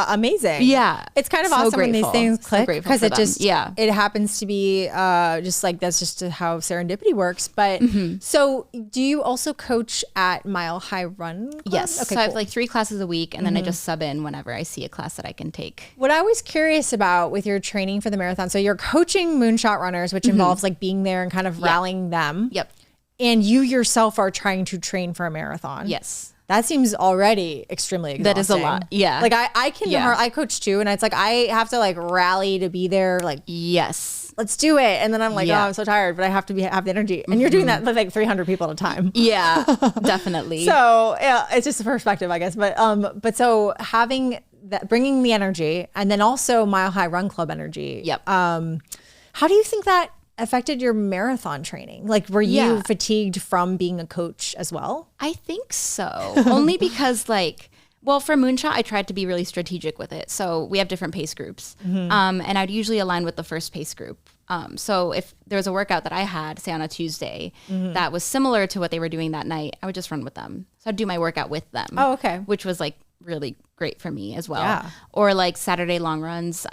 [SPEAKER 1] Amazing.
[SPEAKER 2] Yeah.
[SPEAKER 1] It's kind of so awesome grateful. When these things click, because it just,
[SPEAKER 2] it
[SPEAKER 1] happens to be just like, that's just how serendipity works. But so do you also coach at Mile High Run Club?
[SPEAKER 2] Yes. Okay, so I have like 3 classes a week, and then I just sub in whenever I see a class that I can take.
[SPEAKER 1] What I was curious about with your training for the marathon, so you're coaching Moonshot runners, which involves like being there and kind of rallying them.
[SPEAKER 2] Yep.
[SPEAKER 1] And you yourself are trying to train for a marathon.
[SPEAKER 2] Yes.
[SPEAKER 1] That seems already extremely exhausting.
[SPEAKER 2] That is a lot. Yeah.
[SPEAKER 1] Like I coach too, and it's like I have to like rally to be there. Like,
[SPEAKER 2] yes,
[SPEAKER 1] let's do it. And then I'm like, oh, I'm so tired, but I have to have the energy. And you're doing that with like 300 people at a time.
[SPEAKER 2] Yeah, definitely.
[SPEAKER 1] So yeah, it's just a perspective, I guess. But so having that, bringing the energy, and then also Mile High Run Club energy.
[SPEAKER 2] Yep.
[SPEAKER 1] How do you think that affected your marathon training? Like, were you fatigued from being a coach as well?
[SPEAKER 2] I think so. Only because like, well, for Moonshot, I tried to be really strategic with it. So we have different pace groups. And I'd usually align with the first pace group. So if there was a workout that I had, say on a Tuesday, that was similar to what they were doing that night, I would just run with them. So I'd do my workout with them.
[SPEAKER 1] Oh, okay.
[SPEAKER 2] Which was like really great for me as well.
[SPEAKER 1] Yeah.
[SPEAKER 2] Or like Saturday long runs,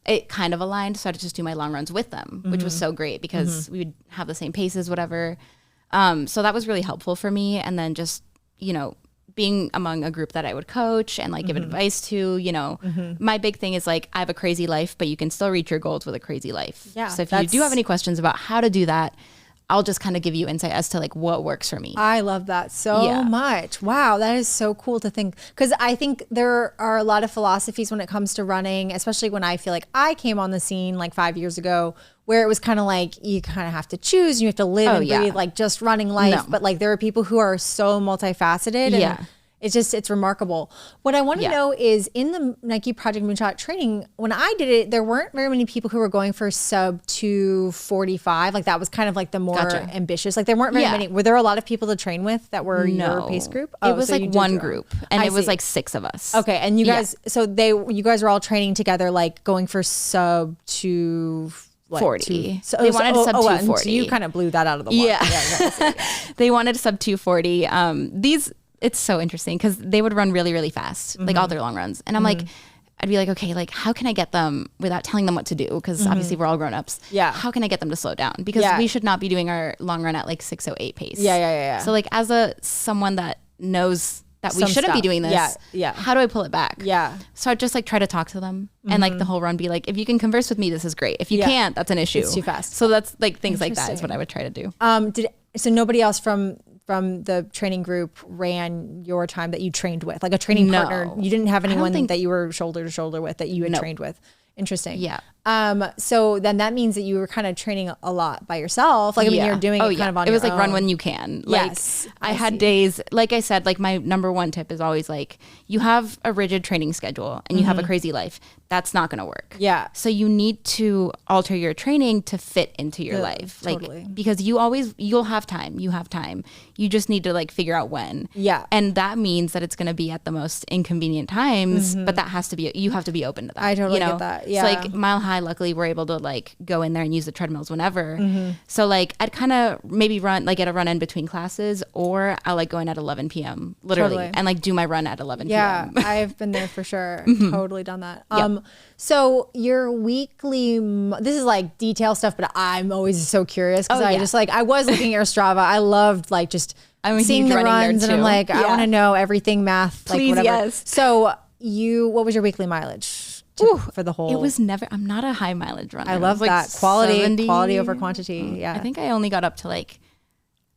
[SPEAKER 2] it kind of aligned. So I'd just do my long runs with them, which was so great because we would have the same paces, whatever. So that was really helpful for me. And then just, you know, being among a group that I would coach and like give advice to, you know, my big thing is like, I have a crazy life, but you can still reach your goals with a crazy life.
[SPEAKER 1] Yeah.
[SPEAKER 2] So if you do have any questions about how to do that, I'll just kind of give you insight as to like what works for me.
[SPEAKER 1] I love that so much. Wow, that is so cool to think. Because I think there are a lot of philosophies when it comes to running, especially when I feel like I came on the scene like 5 years ago, where it was kind of like you kind of have to choose, you have to live and breathe like just running life. But like there are people who are so multifaceted. And it's remarkable. What I want to know is in the Nike Project Moonshot training, when I did it, there weren't very many people who were going for sub 245. Like that was kind of like the more ambitious. Like there weren't very many. Were there a lot of people to train with that were your pace group?
[SPEAKER 2] It was like one group, and it was like 6 of us.
[SPEAKER 1] Okay, and you guys, so you guys were all training together, like going for sub
[SPEAKER 2] 240.
[SPEAKER 1] So
[SPEAKER 2] they wanted sub 240.
[SPEAKER 1] So you kind of blew that out of the water.
[SPEAKER 2] Yeah. They wanted sub 240. It's so interesting because they would run really, really fast, like all their long runs. And I'm like, I'd be like, okay, like how can I get them without telling them what to do? Because obviously we're all grown-ups.
[SPEAKER 1] Yeah.
[SPEAKER 2] How can I get them to slow down? Because we should not be doing our long run at like 6:08 pace.
[SPEAKER 1] Yeah.
[SPEAKER 2] So like as someone that knows that we shouldn't be doing this, how do I pull it back?
[SPEAKER 1] Yeah.
[SPEAKER 2] So I'd just like try to talk to them and like the whole run be like, if you can converse with me, this is great. If you can't, that's an issue.
[SPEAKER 1] It's too fast.
[SPEAKER 2] So that's like things like that is what I would try to do.
[SPEAKER 1] So nobody else from the training group ran your time that you trained with, like a training partner? You didn't have anyone that you were shoulder to shoulder with that you had trained with? Interesting.
[SPEAKER 2] Yeah.
[SPEAKER 1] So then that means that you were kind of training a lot by yourself. Like, I mean, you're doing it kind of on your own.
[SPEAKER 2] It was like run when you can. Like,
[SPEAKER 1] yes.
[SPEAKER 2] I had days, like I said, like my number one tip is always like, you have a rigid training schedule and you have a crazy life. That's not going to work.
[SPEAKER 1] Yeah.
[SPEAKER 2] So you need to alter your training to fit into your life.
[SPEAKER 1] Totally.
[SPEAKER 2] Like, because you'll have time. You have time. You just need to like figure out when.
[SPEAKER 1] Yeah.
[SPEAKER 2] And that means that it's going to be at the most inconvenient times, but that has to be, you have to be open to that.
[SPEAKER 1] I totally get that. Yeah.
[SPEAKER 2] So like Mile High, luckily we're able to like go in there and use the treadmills whenever. So like I'd kind of maybe run, like get a run in between classes, or I'll like go in at 11 p.m. literally
[SPEAKER 1] Totally.
[SPEAKER 2] and like do my run at 11
[SPEAKER 1] yeah,
[SPEAKER 2] p.m.
[SPEAKER 1] I've been there for sure. Totally done that. So your weekly, this is like detail stuff, but I'm always so curious because I just like, I was looking at your Strava. I loved like just seeing the runs and I'm like, I want to know everything math,
[SPEAKER 2] Please,
[SPEAKER 1] like whatever.
[SPEAKER 2] yes.
[SPEAKER 1] So what was your weekly mileage for the whole?
[SPEAKER 2] It was never, I'm not a high mileage runner.
[SPEAKER 1] I love
[SPEAKER 2] like
[SPEAKER 1] that. Quality
[SPEAKER 2] 70.
[SPEAKER 1] over quantity. Yeah.
[SPEAKER 2] I think I only got up to like,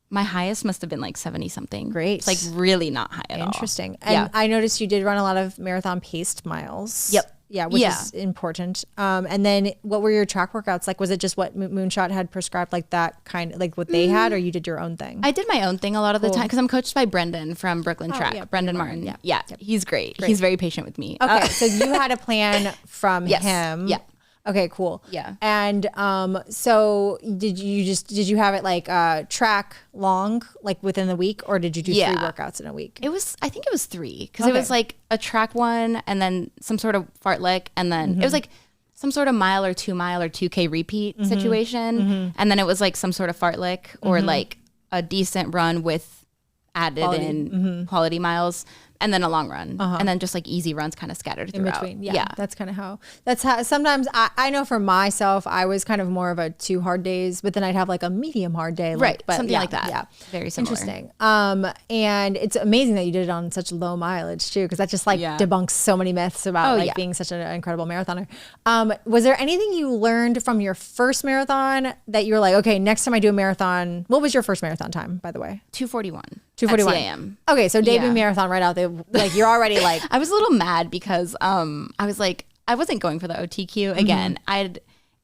[SPEAKER 2] my highest must have been like 70 something.
[SPEAKER 1] Great.
[SPEAKER 2] It's like really not high at all.
[SPEAKER 1] Interesting. And I noticed you did run a lot of marathon paced miles.
[SPEAKER 2] Yep.
[SPEAKER 1] Yeah, which is important. And then what were your track workouts like? Was it just what Moonshot had prescribed, like that kind of like what they had, or you did your own thing?
[SPEAKER 2] I did my own thing a lot of the time because I'm coached by Brendan from Brooklyn Track.
[SPEAKER 1] Yeah,
[SPEAKER 2] Brendan Martin. Yeah. He's great. He's very patient with me.
[SPEAKER 1] Okay, so you had a plan from him.
[SPEAKER 2] Yeah.
[SPEAKER 1] Okay, cool.
[SPEAKER 2] Yeah.
[SPEAKER 1] And so did you have it like track long, like within the week, or did you do 3 workouts in a week?
[SPEAKER 2] I think it was 3 because it was like a track one and then some sort of fartlek and then it was like some sort of mile or 2 mile or 2K repeat situation. And then it was like some sort of fartlek or like a decent run with added quality miles. And then a long run, and then just like easy runs kind of scattered throughout.
[SPEAKER 1] In between, yeah. That's kind of that's how, sometimes I know for myself, I was kind of more of a 2 hard days, but then I'd have like a medium hard day.
[SPEAKER 2] Right,
[SPEAKER 1] but
[SPEAKER 2] something like that.
[SPEAKER 1] Yeah,
[SPEAKER 2] very similar.
[SPEAKER 1] Interesting. And it's amazing that you did it on such low mileage too, because that just like debunks so many myths about being such an incredible marathoner. Was there anything you learned from your first marathon that you were like, okay, next time I do a marathon, what was your first marathon time, by the way?
[SPEAKER 2] 2:41.
[SPEAKER 1] 2:41
[SPEAKER 2] a.m.
[SPEAKER 1] Okay, so debut marathon right out there. Like you're already like.
[SPEAKER 2] I was a little mad because I was like, I wasn't going for the OTQ again. I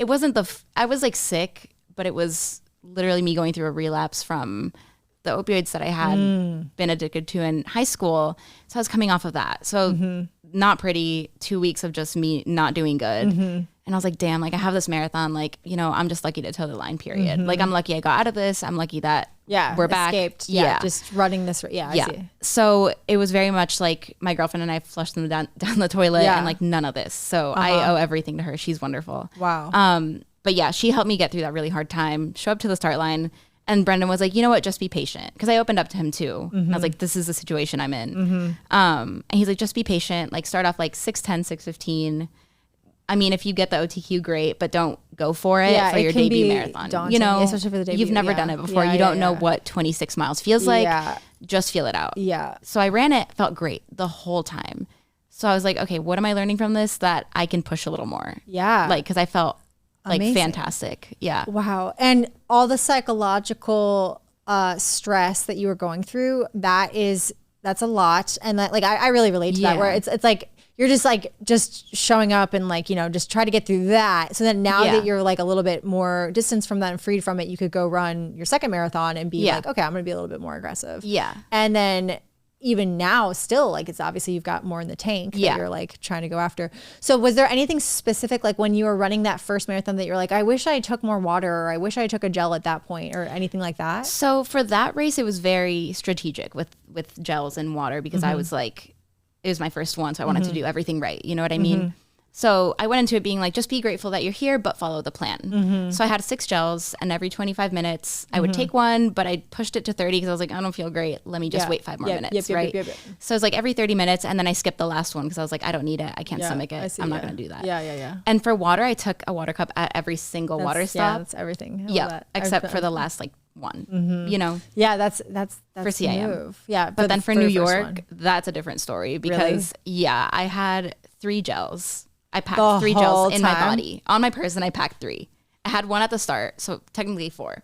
[SPEAKER 2] was like sick, but it was literally me going through a relapse from the opioids that I had been addicted to in high school. So I was coming off of that. So not pretty. 2 weeks of just me not doing good. And I was like, damn, like I have this marathon, like, you know, I'm just lucky to toe the line, period. Like I'm lucky I got out of this. I'm lucky that we're back.
[SPEAKER 1] Escaped. Yeah. Just running this. Yeah. I see.
[SPEAKER 2] So it was very much like my girlfriend and I flushed them down the toilet and like none of this. So I owe everything to her. She's wonderful.
[SPEAKER 1] Wow.
[SPEAKER 2] But yeah, she helped me get through that really hard time, show up to the start line. And Brendan was like, you know what, just be patient. Because I opened up to him too. I was like, this is the situation I'm in. And he's like, just be patient. Like start off like 6:10, 6:15. I mean, if you get the OTQ, great, but don't go for it for your debut marathon.
[SPEAKER 1] Daunting,
[SPEAKER 2] you know,
[SPEAKER 1] especially for the debut.
[SPEAKER 2] You've never done it before. You don't know what 26 miles feels like. Just feel it out.
[SPEAKER 1] Yeah.
[SPEAKER 2] So I ran it, felt great the whole time. So I was like, okay, what am I learning from this that I can push a little more?
[SPEAKER 1] Yeah.
[SPEAKER 2] Like, because I felt like fantastic. Yeah.
[SPEAKER 1] Wow. And all the psychological stress that you were going through, that's a lot. And that, like, I really relate to that, where it's like, you're just like just showing up and like, you know, just try to get through that. So then now that you're like a little bit more distance from that and freed from it, you could go run your second marathon and be like, okay, I'm going to be a little bit more aggressive.
[SPEAKER 2] Yeah.
[SPEAKER 1] And then even now still, like, it's obviously you've got more in the tank that you're like trying to go after. So was there anything specific, like when you were running that first marathon, that you're like, I wish I took more water, or I wish I took a gel at that point, or anything like that?
[SPEAKER 2] So for that race, it was very strategic with gels and water, because I was like, it was my first one, so I wanted to do everything right. You know what I mean? So I went into it being like, just be grateful that you're here, but follow the plan. So I had 6 gels, and every 25 minutes I would take one, but I pushed it to 30 because I was like, I don't feel great. Let me just wait 5 more minutes, right? So it's like every 30 minutes, and then I skipped the last one because I was like, I don't need it. I can't stomach it. I'm not going to do that.
[SPEAKER 1] Yeah.
[SPEAKER 2] And for water, I took a water cup at every single water stop.
[SPEAKER 1] Yeah, that's everything.
[SPEAKER 2] Yeah, except for the last like one, you know?
[SPEAKER 1] Yeah, that's
[SPEAKER 2] for CIM.
[SPEAKER 1] move. Yeah.
[SPEAKER 2] But then for New York, that's a different story because I had 3 gels. I packed 3 gels in my body. On my person, I packed 3. I had 1 at the start, so technically 4.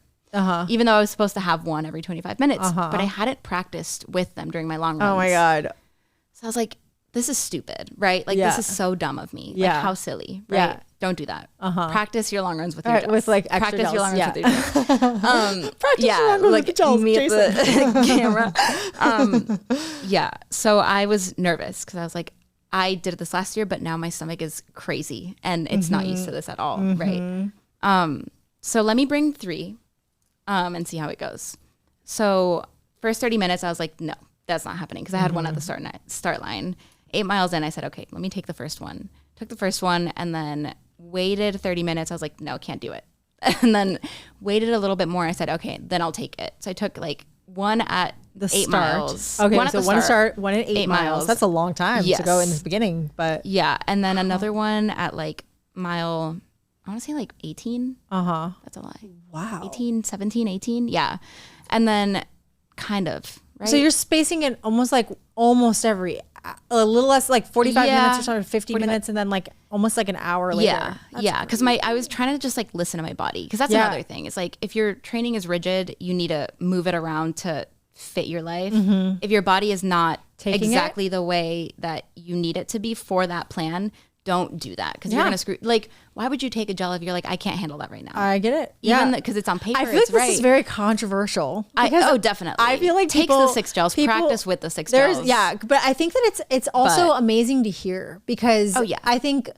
[SPEAKER 2] Even though I was supposed to have 1 every 25 minutes, but I hadn't practiced with them during my long runs.
[SPEAKER 1] Oh my God.
[SPEAKER 2] So I was like, this is stupid, right? Like, this is so dumb of me. Like, how silly, right? Don't do that. Practice your long runs with your
[SPEAKER 1] Right,
[SPEAKER 2] gels.
[SPEAKER 1] with like extra
[SPEAKER 2] Practice your
[SPEAKER 1] gels,
[SPEAKER 2] long runs with your gels.
[SPEAKER 1] Practice your long runs with the gels,
[SPEAKER 2] me
[SPEAKER 1] Jason.
[SPEAKER 2] at the camera. So I was nervous because I was like, I did this last year, but now my stomach is crazy and it's not used to this at all, right? So let me bring 3 and see how it goes. So first 30 minutes, I was like, no, that's not happening because I had one at the start line. 8 miles in, I said, okay, let me take the first one. Took the first one and then waited 30 minutes. I was like, no, can't do it. And then waited a little bit more. I said, okay, then I'll take it. So I took like one at
[SPEAKER 1] The
[SPEAKER 2] 8
[SPEAKER 1] start.
[SPEAKER 2] miles.
[SPEAKER 1] Okay,
[SPEAKER 2] one
[SPEAKER 1] so one at 8 miles. That's a long time to go in the beginning, but
[SPEAKER 2] yeah. And then another one at like mile, I want to say like 18. That's a lie.
[SPEAKER 1] wow.
[SPEAKER 2] 18, 17, 18. Yeah. And then kind of, right?
[SPEAKER 1] So you're spacing it almost every, a little less, like 45 minutes or something, 50 minutes, and then like almost like an hour later.
[SPEAKER 2] Yeah. Because I was trying to just like listen to my body. Because that's another thing. It's like if your training is rigid, you need to move it around to fit your life. If your body is not exactly the way that you need it to be for that plan, don't do that because you're going to screw. Like, why would you take a gel if you're like, I can't handle that right now?
[SPEAKER 1] I get it.
[SPEAKER 2] Even because it's on paper,
[SPEAKER 1] I feel like this is very controversial.
[SPEAKER 2] Definitely.
[SPEAKER 1] I feel like
[SPEAKER 2] take the 6 gels, practice with the 6 gels.
[SPEAKER 1] Yeah, but I think that it's also amazing to hear because I think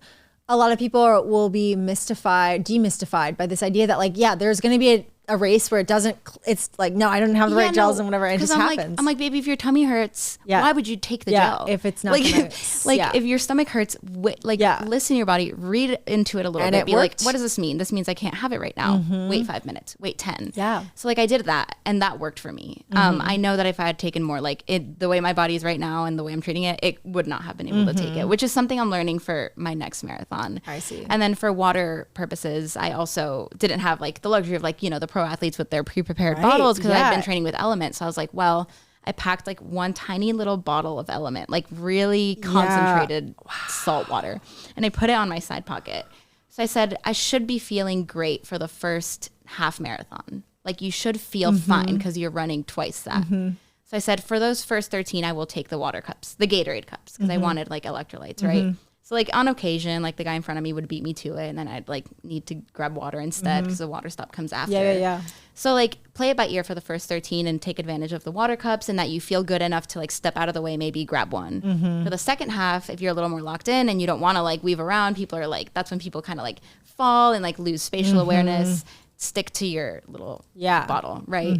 [SPEAKER 1] a lot of people will be demystified by this idea that like, there's going to be a race where it's like, no, I don't have the right gels and whatever. It just happens.
[SPEAKER 2] I'm like, baby, if your tummy hurts, why would you take the gel?
[SPEAKER 1] If it's not
[SPEAKER 2] if your stomach hurts, listen to your body, read into it a little bit. Be like, what does this mean? This means I can't have it right now. Wait 5 minutes. Wait 10.
[SPEAKER 1] Yeah.
[SPEAKER 2] So like I did that and that worked for me. I know that if I had taken more the way my body is right now and the way I'm treating it, it would not have been able to take it, which is something I'm learning for my next marathon.
[SPEAKER 1] I see.
[SPEAKER 2] And then for water purposes, I also didn't have like the luxury of like, the pro athletes with their pre-prepared bottles because I've been training with Element. So I was like, well, I packed like one tiny little bottle of Element, like really concentrated salt water. And I put it on my side pocket. So I said, I should be feeling great for the first half marathon. Like you should feel fine because you're running twice that. So I said, for those first 13, I will take the water cups, the Gatorade cups, because I wanted like electrolytes, right? So like on occasion, like the guy in front of me would beat me to it and then I'd like need to grab water instead because the water stop comes after.
[SPEAKER 1] Yeah.
[SPEAKER 2] So like play it by ear for the first 13 and take advantage of the water cups and that you feel good enough to like step out of the way, maybe grab one. For the second half, if you're a little more locked in and you don't want to like weave around, people are like, that's when people kind of like fall and like lose spatial awareness, stick to your little bottle, right?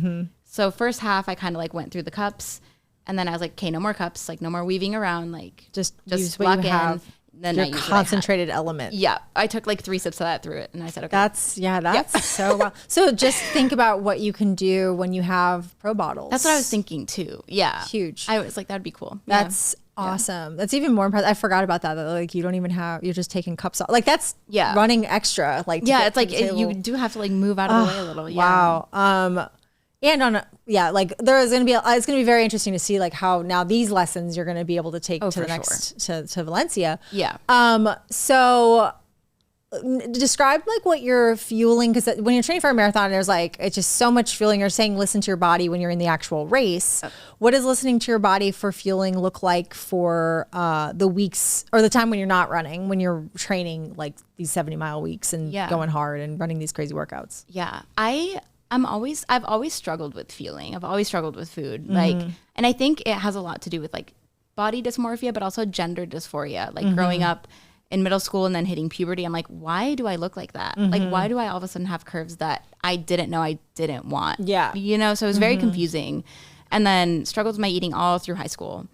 [SPEAKER 2] So first half, I kind of like went through the cups and then I was like, okay, no more cups, like no more weaving around, like
[SPEAKER 1] just
[SPEAKER 2] use
[SPEAKER 1] what
[SPEAKER 2] lock
[SPEAKER 1] you have.
[SPEAKER 2] Then
[SPEAKER 1] your concentrated Element.
[SPEAKER 2] Yeah, I took like 3 sips of that through it, and I said, "Okay."
[SPEAKER 1] That's so well. So just think about what you can do when you have pro bottles.
[SPEAKER 2] That's what I was thinking too. Yeah,
[SPEAKER 1] huge.
[SPEAKER 2] I was like, that'd be cool.
[SPEAKER 1] That's awesome. That's even more impressive. I forgot about that. That like you don't even have. You're just taking cups off. Like that's running extra. Like
[SPEAKER 2] it's like you do have to like move out of the way a little. Yeah.
[SPEAKER 1] Wow. And on like there's gonna be it's gonna be very interesting to see like how now these lessons you're gonna be able to take to the next to Valencia.
[SPEAKER 2] Yeah.
[SPEAKER 1] So describe like what you're fueling because when you're training for a marathon, there's like it's just so much fueling. You're saying listen to your body when you're in the actual race. What does listening to your body for fueling look like for the weeks or the time when you're not running, when you're training like these 70-mile weeks and going hard and running these crazy workouts?
[SPEAKER 2] Yeah. I've always struggled with fueling. I've always struggled with food. Like, and I think it has a lot to do with like body dysmorphia, but also gender dysphoria. Like growing up in middle school and then hitting puberty, I'm like, why do I look like that? Like, why do I all of a sudden have curves that I didn't know I didn't want?
[SPEAKER 1] Yeah.
[SPEAKER 2] So it was very confusing. And then struggled with my eating all through high school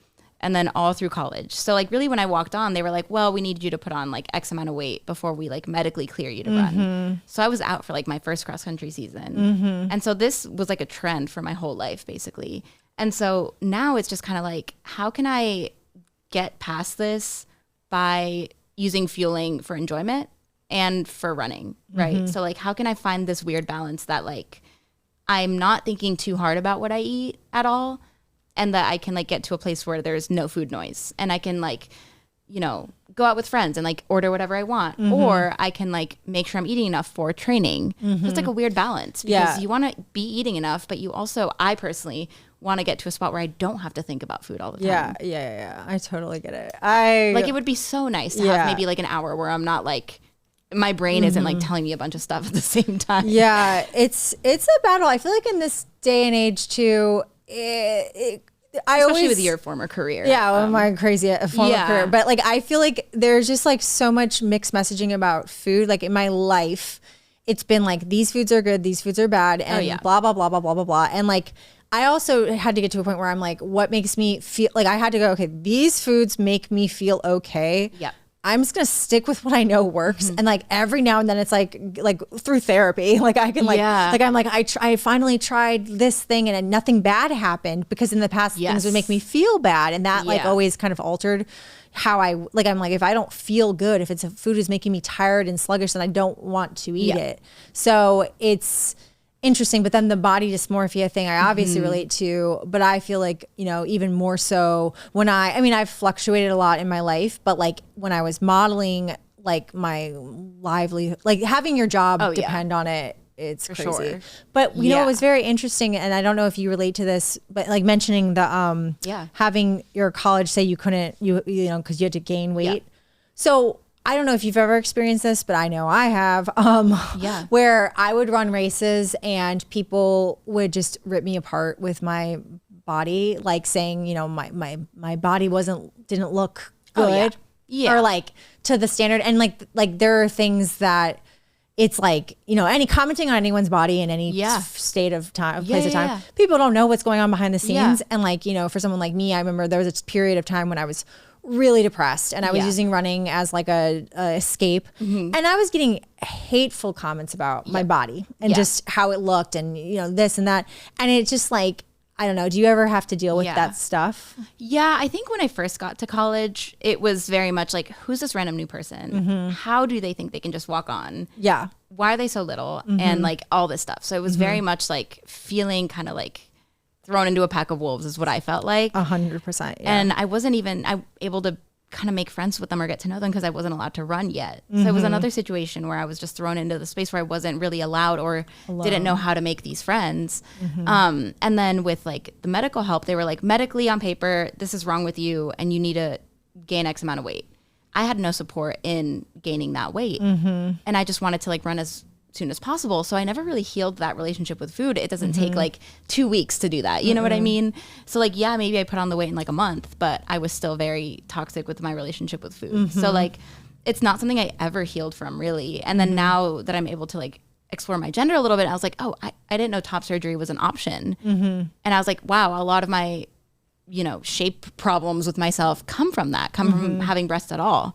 [SPEAKER 2] and then all through college. So like really when I walked on, they were like, well, we need you to put on like X amount of weight before we like medically clear you to run. So I was out for like my first cross country season. And so this was like a trend for my whole life basically. And so now it's just kind of like, how can I get past this by using fueling for enjoyment and for running, right? So like, how can I find this weird balance that like, I'm not thinking too hard about what I eat at all, and that I can like get to a place where there's no food noise and I can like, go out with friends and like order whatever I want, or I can like make sure I'm eating enough for training. So it's like a weird balance because you want to be eating enough, but you also, I personally want to get to a spot where I don't have to think about food all the time.
[SPEAKER 1] Yeah. I totally get it. Like
[SPEAKER 2] it would be so nice to have maybe like an hour where I'm not like my brain isn't like telling me a bunch of stuff at the same time.
[SPEAKER 1] Yeah, it's a battle. I feel like in this day and age too,
[SPEAKER 2] Especially with your former career.
[SPEAKER 1] Yeah, my crazy former career. But like, I feel like there's just like so much mixed messaging about food. Like in my life, it's been like, these foods are good, these foods are bad, and blah, blah, blah, blah, blah, blah, blah. And like, I also had to get to a point where I'm like, what makes me feel like, I had to go, okay, these foods make me feel okay.
[SPEAKER 2] Yeah.
[SPEAKER 1] I'm just gonna stick with what I know works, and like every now and then it's like through therapy, like I can I'm like I finally tried this thing and nothing bad happened, because in the past things would make me feel bad, and that like always kind of altered how I'm like, if I don't feel good, if it's a food is making me tired and sluggish, then I don't want to eat it. So it's interesting. But then the body dysmorphia thing I obviously relate to, but I feel like, you know, even more so when I mean, I've fluctuated a lot in my life, but like when I was modeling, like my livelihood, like having your job depend on it, it's for crazy. Sure. But you know, it was very interesting, and I don't know if you relate to this, but like mentioning the having your college say you couldn't, you know, because you had to gain weight. So I don't know if you've ever experienced this, but I know I have, where I would run races and people would just rip me apart with my body, like saying, you know, my body didn't look good or like to the standard. And like there are things that it's like, you know, any commenting on anyone's body in any state of time, place of time, people don't know what's going on behind the scenes. And like, you know, for someone like me, I remember there was a period of time when I was really depressed, and I was using running as like a escape, and I was getting hateful comments about my body and just how it looked, and you know, this and that, and it's just like, I don't know, do you ever have to deal with that stuff?
[SPEAKER 2] Yeah, I think when I first got to college, it was very much like, who's this random new person? How do they think they can just walk on? Yeah. Why are they so little? And like all this stuff. So it was very much like feeling kind of like thrown into a pack of wolves is what I felt like.
[SPEAKER 1] 100%. Yeah.
[SPEAKER 2] And I wasn't even able to kind of make friends with them or get to know them because I wasn't allowed to run yet. So it was another situation where I was just thrown into the space where I wasn't really allowed or didn't know how to make these friends. And then with like the medical help, they were like, medically on paper, this is wrong with you and you need to gain X amount of weight. I had no support in gaining that weight. And I just wanted to like run as soon as possible. So I never really healed that relationship with food. It doesn't take like 2 weeks to do that. You know what I mean? So like, yeah, maybe I put on the weight in like a month, but I was still very toxic with my relationship with food. So like, it's not something I ever healed from really. And then now that I'm able to like explore my gender a little bit, I was like, oh, I didn't know top surgery was an option. And I was like, wow, a lot of my, you know, shape problems with myself come from that, from having breasts at all.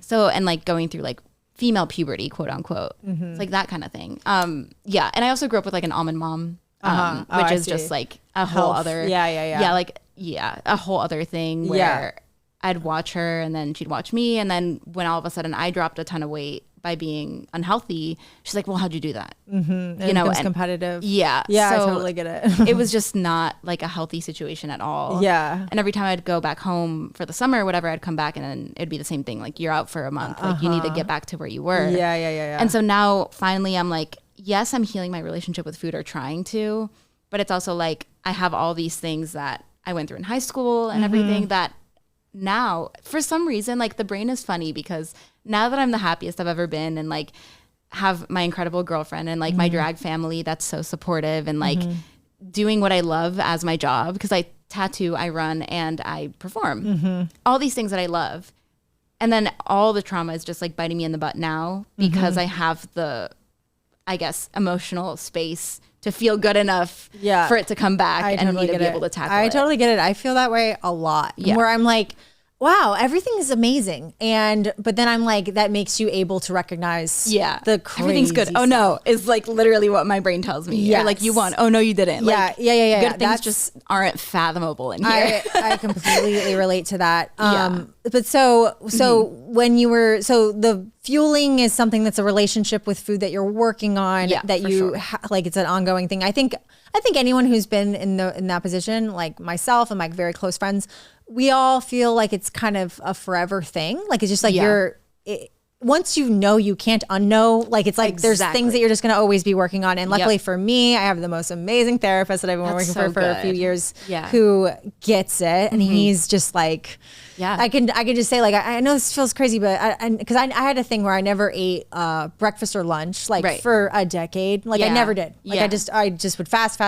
[SPEAKER 2] So, and like going through like female puberty, quote unquote. It's like that kind of thing. Yeah. And I also grew up with like an almond mom, which is just like a whole other, a whole other thing where I'd watch her and then she'd watch me. And then when all of a sudden I dropped a ton of weight by being unhealthy, she's like, well, how'd you do that?
[SPEAKER 1] You know, and competitive.
[SPEAKER 2] Yeah.
[SPEAKER 1] Yeah. So I totally get it.
[SPEAKER 2] It was just not like a healthy situation at all. Yeah. And every time I'd go back home for the summer or whatever, I'd come back and then it'd be the same thing. Like, you're out for a month. Like, you need to get back to where you were. Yeah. And so now finally I'm like, yes, I'm healing my relationship with food or trying to, but it's also like, I have all these things that I went through in high school and everything that now for some reason, like the brain is funny because now that I'm the happiest I've ever been and like have my incredible girlfriend and like my drag family that's so supportive and like doing what I love as my job, because I tattoo, I run, and I perform. All these things that I love. And then all the trauma is just like biting me in the butt now because I have the, I guess, emotional space to feel good enough for it to come back and me to be able to tackle it.
[SPEAKER 1] I totally get it. I feel that way a lot where I'm like, wow, everything is amazing. But then I'm like, that makes you able to recognize the crazy
[SPEAKER 2] everything's good.
[SPEAKER 1] stuff.
[SPEAKER 2] Oh no, is like literally what my brain tells me. Yes. Or like, you won. Oh no, you didn't. Like, good things just aren't fathomable in here.
[SPEAKER 1] I completely relate to that. But so when you were, so the fueling is something that's a relationship with food that you're working on, that you like, it's an ongoing thing. I think anyone who's been in that position, like myself and my very close friends, we all feel like it's kind of a forever thing. Like, it's just like once you know, you can't unknow. Like, it's like there's things that you're just going to always be working on. And luckily for me, I have the most amazing therapist that I've been working for a few years who gets it. And he's just like, I can just say, like, I know this feels crazy, but because I had a thing where I never ate breakfast or lunch, like for a decade. Like I never did. Like I just would fast.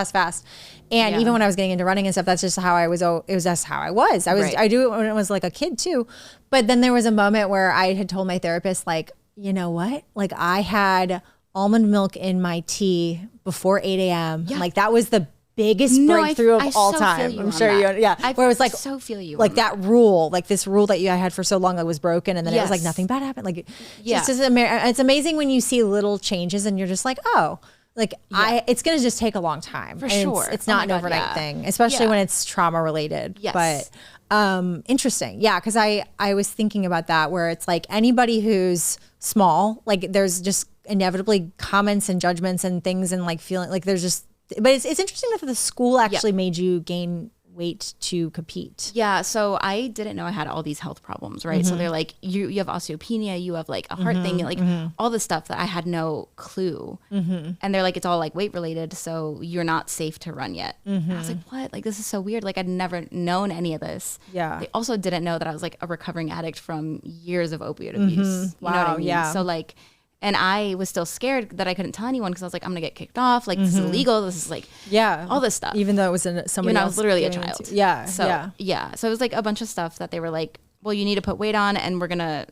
[SPEAKER 1] And even when I was getting into running and stuff, that's just how I was. It was just how I was. I do it when I was like a kid too. But then there was a moment where I had told my therapist, like, you know what? Like I had almond milk in my tea before 8 a.m. Like that was the biggest breakthrough of all time. I'm sure where it was like,
[SPEAKER 2] so feel you
[SPEAKER 1] like that rule, like this rule that I had for so long that was broken. And then it was like nothing bad happened. Like, it's amazing when you see little changes and you're just like, oh, like it's going to just take a long time.
[SPEAKER 2] For sure.
[SPEAKER 1] It's not an overnight thing, especially when it's trauma related. But interesting. Yeah. Cause I was thinking about that where it's like anybody who's small, like there's just inevitably comments and judgments and things and like feeling like there's just, but it's interesting that the school actually made you gain weight to compete.
[SPEAKER 2] Yeah. So I didn't know I had all these health problems, right? So they're like, you have osteopenia, you have like a heart thing, like all this stuff that I had no clue. And they're like, it's all like weight related. So you're not safe to run yet. And I was like, what? Like, this is so weird. Like I'd never known any of this.
[SPEAKER 1] Yeah.
[SPEAKER 2] They also didn't know that I was like a recovering addict from years of opioid abuse.
[SPEAKER 1] Wow.
[SPEAKER 2] You know what I mean?
[SPEAKER 1] Yeah.
[SPEAKER 2] So like, and I was still scared that I couldn't tell anyone because I was like, I'm gonna get kicked off. Like this is illegal. This is like all this stuff.
[SPEAKER 1] Even though it was somebody else.
[SPEAKER 2] I was literally a child. So it was like a bunch of stuff that they were like, well, you need to put weight on, and we're gonna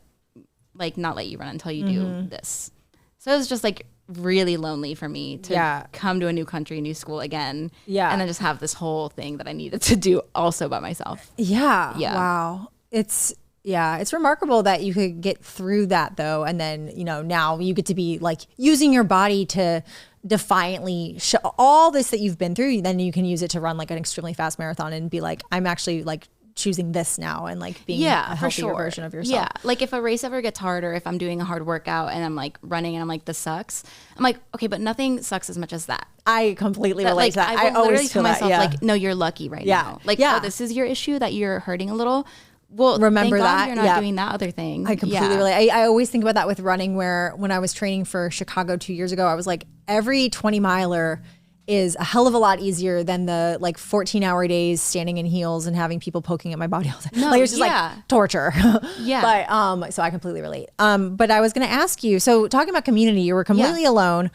[SPEAKER 2] like not let you run until you do this. So it was just like really lonely for me to come to a new country, new school again. Yeah, and then just have this whole thing that I needed to do also by myself.
[SPEAKER 1] Yeah. Wow. It's remarkable that you could get through that though. And then, now you get to be like using your body to defiantly show all this that you've been through. Then you can use it to run like an extremely fast marathon and be like, I'm actually like choosing this now and like being a healthier version of yourself.
[SPEAKER 2] Yeah. Like if a race ever gets hard or if I'm doing a hard workout and I'm like running and I'm like, this sucks. I'm like, okay, but nothing sucks as much as that.
[SPEAKER 1] I completely relate to that. I always feel
[SPEAKER 2] myself
[SPEAKER 1] that,
[SPEAKER 2] like, no, you're lucky right now. Like, oh, this is your issue that you're hurting a little. Well, remember that you're not doing that other thing.
[SPEAKER 1] I completely relate. I always think about that with running, where when I was training for Chicago 2 years ago, I was like, every 20 miler is a hell of a lot easier than the like 14-hour days standing in heels and having people poking at my body all the time. Like, it was just like torture. But so I completely relate. But I was going to ask you, so talking about community, you were completely alone.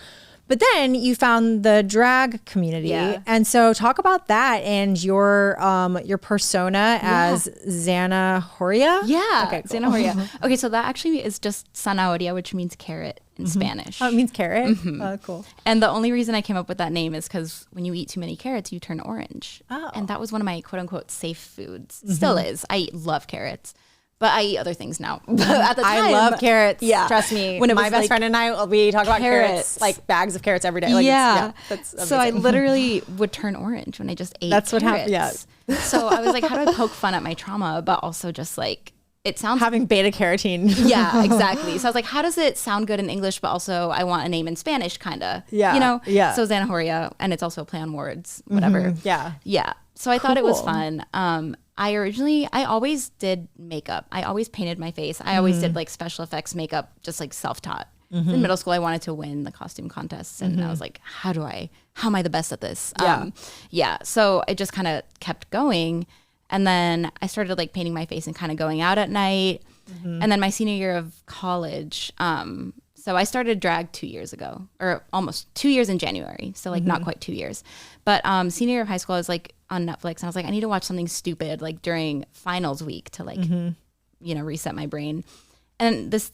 [SPEAKER 1] But then you found the drag community. And so talk about that and your persona as Zanahoria.
[SPEAKER 2] Yeah.
[SPEAKER 1] Okay, cool.
[SPEAKER 2] Zanahoria. Okay, so that actually is just zanahoria, which means carrot in Spanish.
[SPEAKER 1] Oh, it means carrot? Oh, cool.
[SPEAKER 2] And the only reason I came up with that name is because when you eat too many carrots, you turn orange. Oh. And that was one of my quote unquote safe foods. Still is. I love carrots. But I eat other things now. But at the time,
[SPEAKER 1] I love carrots. Yeah. Trust me. When my best friend and I, we talk about carrots, like bags of carrots every day. Like, that's
[SPEAKER 2] so I literally would turn orange when I just ate carrots. That's what happened. Yeah. So I was like, how do I poke fun at my trauma, but also just like, it sounds...
[SPEAKER 1] having beta carotene.
[SPEAKER 2] Yeah, exactly. So I was like, how does it sound good in English, but also I want a name in Spanish, kind of.
[SPEAKER 1] Yeah. Yeah.
[SPEAKER 2] So Zanahoria, and it's also a play on words, whatever.
[SPEAKER 1] Yeah.
[SPEAKER 2] Yeah. So I thought it was fun. I always did makeup. I always painted my face. I always did like special effects makeup, just like self-taught. In middle school, I wanted to win the costume contests. And I was like, how am I the best at this? So I just kind of kept going. And then I started like painting my face and kind of going out at night. And then my senior year of college, so I started drag 2 years ago, or almost 2 years in January. So like not quite 2 years. But senior year of high school, I was like on Netflix and I was like, I need to watch something stupid like during finals week to like, reset my brain. And this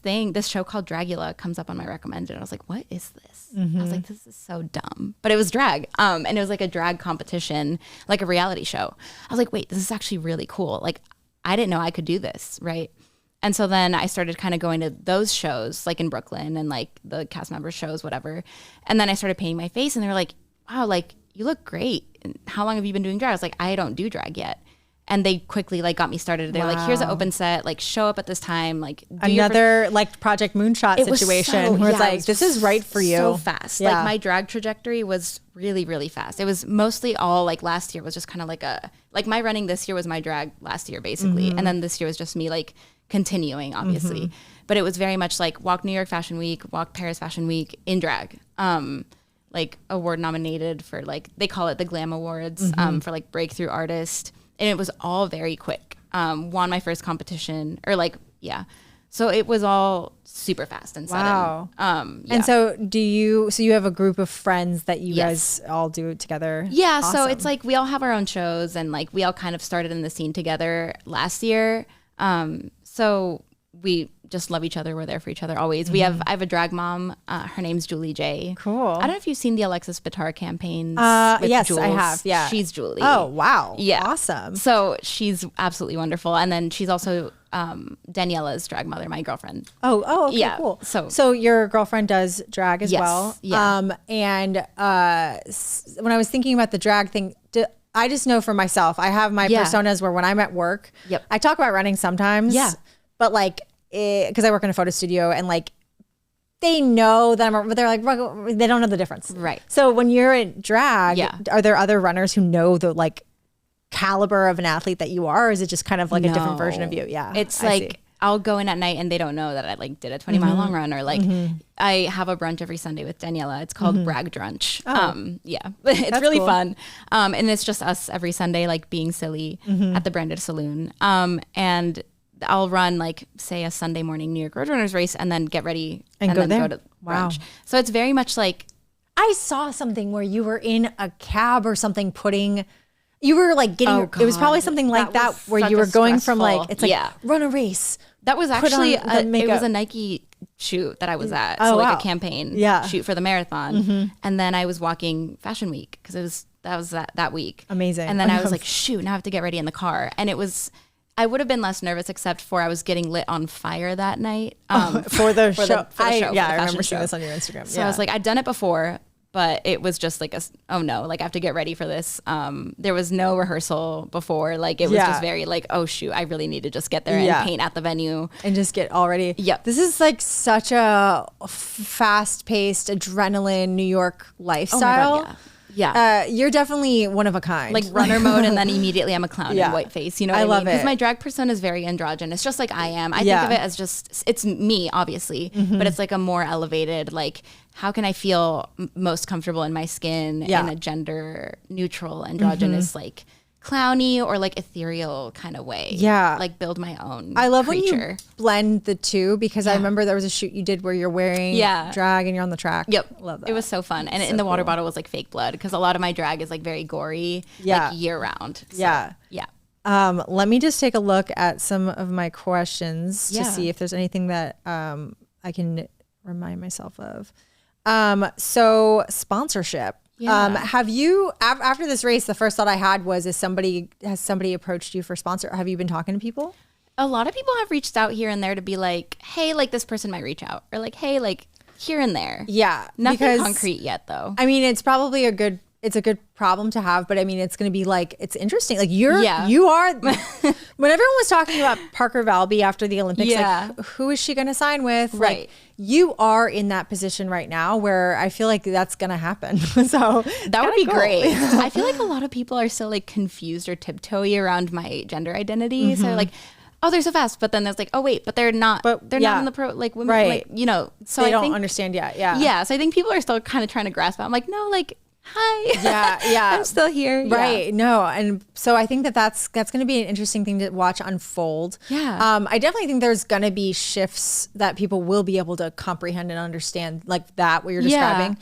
[SPEAKER 2] show called Dragula comes up on my recommended. I was like, what is this? I was like, this is so dumb. But it was drag. And it was like a drag competition, like a reality show. I was like, wait, this is actually really cool. Like, I didn't know I could do this, right? And so then I started kind of going to those shows, like in Brooklyn and like the cast member shows, whatever. And then I started painting my face and they were like, wow, like you look great. And how long have you been doing drag? I was like, I don't do drag yet. And they quickly like got me started. They're like, here's an open set, like show up at this time, like
[SPEAKER 1] another like Project Moonshot situation where it's like, this is right for you.
[SPEAKER 2] So fast. Like my drag trajectory was really, really fast. It was mostly all like last year was just kind of like my running this year was my drag last year basically. And then this year was just me like continuing obviously. but it was very much like walk New York Fashion Week, walk Paris Fashion Week in drag. Like award nominated for like, they call it the Glam Awards, for like breakthrough artist. And it was all very quick. Won my first competition so it was all super fast and sudden.
[SPEAKER 1] Wow. And so you have a group of friends that you guys all do it together?
[SPEAKER 2] Yeah.
[SPEAKER 1] Awesome.
[SPEAKER 2] So it's like, we all have our own shows and like, we all kind of started in the scene together last year. So we just love each other. We're there for each other always. I have a drag mom. Her name's Julie J.
[SPEAKER 1] Cool.
[SPEAKER 2] I don't know if you've seen the Alexis Bitar campaigns.
[SPEAKER 1] Yes,
[SPEAKER 2] Jules.
[SPEAKER 1] I have. Yeah.
[SPEAKER 2] She's Julie.
[SPEAKER 1] Oh, wow.
[SPEAKER 2] Yeah.
[SPEAKER 1] Awesome.
[SPEAKER 2] So she's absolutely wonderful. And then she's also Daniela's drag mother, my girlfriend.
[SPEAKER 1] Oh, okay,
[SPEAKER 2] yeah.
[SPEAKER 1] cool.
[SPEAKER 2] So
[SPEAKER 1] your girlfriend does drag as well.
[SPEAKER 2] Yeah.
[SPEAKER 1] And when I was thinking about the drag thing, I just know for myself, I have my personas where when I'm at work, I talk about running sometimes. Yeah. But like, because I work in a photo studio and like, they know that but they're like, they don't know the difference.
[SPEAKER 2] Right.
[SPEAKER 1] So when you're in drag, are there other runners who know the like caliber of an athlete that you are? Or is it just kind of like a different version of you? Yeah.
[SPEAKER 2] It's like, I'll go in at night and they don't know that I like did a 20-mile long run, or like I have a brunch every Sunday with Daniela. It's called Brag Drunch. It's really fun. And it's just us every Sunday, like being silly at the branded saloon. And I'll run like, say, a Sunday morning New York Roadrunners race and then get ready and
[SPEAKER 1] go
[SPEAKER 2] then
[SPEAKER 1] there.
[SPEAKER 2] go to brunch. So it's very much like,
[SPEAKER 1] I saw something where you were in a cab or something you were like getting, it was probably something like that where you were going from like, it's like run a race.
[SPEAKER 2] That was actually, it was a Nike shoot that I was at. So like a campaign shoot for the marathon. And then I was walking Fashion Week because that was that week.
[SPEAKER 1] Amazing.
[SPEAKER 2] And then I was like, shoot, now I have to get ready in the car. And I would have been less nervous except for I was getting lit on fire that night.
[SPEAKER 1] For the show. I remember
[SPEAKER 2] seeing
[SPEAKER 1] this on your Instagram.
[SPEAKER 2] So I was like, I'd done it before, but it was just like oh no, like I have to get ready for this. There was no rehearsal before. Like it was just very like, oh shoot, I really need to just get there and paint at the venue.
[SPEAKER 1] And just get all ready.
[SPEAKER 2] Yep.
[SPEAKER 1] This is like such a fast-paced adrenaline New York lifestyle.
[SPEAKER 2] Oh my God, yeah.
[SPEAKER 1] You're definitely one of a kind.
[SPEAKER 2] Like runner mode, and then immediately I'm a clown in white face. You know what I mean?
[SPEAKER 1] love it.
[SPEAKER 2] Because my drag persona is very androgynous, just like I am. I think of it as just, it's me, obviously, but it's like a more elevated, like, how can I feel most comfortable in my skin in a gender neutral, androgynous, like clowny or like ethereal kind of way.
[SPEAKER 1] Yeah.
[SPEAKER 2] Like build my own
[SPEAKER 1] I love
[SPEAKER 2] creature.
[SPEAKER 1] when you blend the two, because I remember there was a shoot you did where you're wearing drag and you're on the track.
[SPEAKER 2] Yep.
[SPEAKER 1] Love that.
[SPEAKER 2] It was so fun. And in the water bottle was like fake blood, because a lot of my drag is like very gory, like year round. So, yeah.
[SPEAKER 1] Let me just take a look at some of my questions to see if there's anything that I can remind myself of. So sponsorship. Have you, after this race, the first thought I had was, has somebody approached you for sponsor? Have you been talking to people?
[SPEAKER 2] A lot of people have reached out here and there to be like, hey, like this person might reach out, or like, hey, like here and there.
[SPEAKER 1] Yeah.
[SPEAKER 2] Nothing concrete yet though.
[SPEAKER 1] I mean, it's probably a good problem to have, but I mean, it's going to be like, it's interesting. Like you are, when everyone was talking about Parker Valby after the Olympics, like who is she going to sign with?
[SPEAKER 2] Right.
[SPEAKER 1] Like, you are in that position right now where I feel like that's going to happen. So
[SPEAKER 2] that would be great. I feel like a lot of people are still like confused or tiptoey around my gender identity. So like, oh, they're so fast, but then there's like, oh wait, but they're not. But they're not in the pro, like women, like, you know. So
[SPEAKER 1] they
[SPEAKER 2] I
[SPEAKER 1] don't
[SPEAKER 2] think,
[SPEAKER 1] understand yet. Yeah.
[SPEAKER 2] Yeah. So I think people are still kind of trying to grasp it. I'm like, no, like, hi. Yeah. I'm still here.
[SPEAKER 1] Right.
[SPEAKER 2] Yeah.
[SPEAKER 1] No. And so I think that's going to be an interesting thing to watch unfold.
[SPEAKER 2] Yeah.
[SPEAKER 1] I definitely think there's going to be shifts that people will be able to comprehend and understand, like that, what you're describing.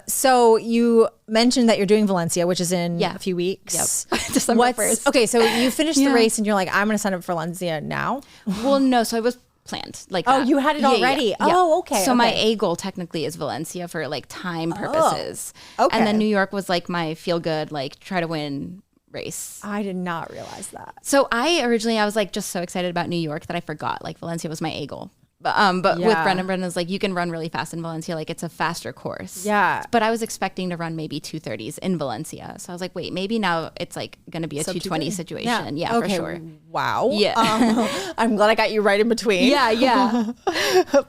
[SPEAKER 1] So you mentioned that you're doing Valencia, which is in a few weeks.
[SPEAKER 2] Yep. December 1st.
[SPEAKER 1] Okay. So you finished the race and you're like, I'm going to sign up for Valencia now.
[SPEAKER 2] Well, no. So I was planned like
[SPEAKER 1] that. You had it already.
[SPEAKER 2] Yeah.
[SPEAKER 1] Oh, okay.
[SPEAKER 2] So my A goal technically is Valencia for like time purposes.
[SPEAKER 1] Okay.
[SPEAKER 2] And then New York was like my feel good, like try to win race.
[SPEAKER 1] I did not realize that.
[SPEAKER 2] So I was like just so excited about New York that I forgot like Valencia was my A goal. But with Brendan's like, you can run really fast in Valencia. Like it's a faster course.
[SPEAKER 1] Yeah.
[SPEAKER 2] But I was expecting to run maybe 2:30s in Valencia. So I was like, wait, maybe now it's like going to be a 2:20 situation. Yeah,
[SPEAKER 1] okay.
[SPEAKER 2] for sure.
[SPEAKER 1] Wow.
[SPEAKER 2] Yeah.
[SPEAKER 1] I'm glad I got you right in between.
[SPEAKER 2] Yeah.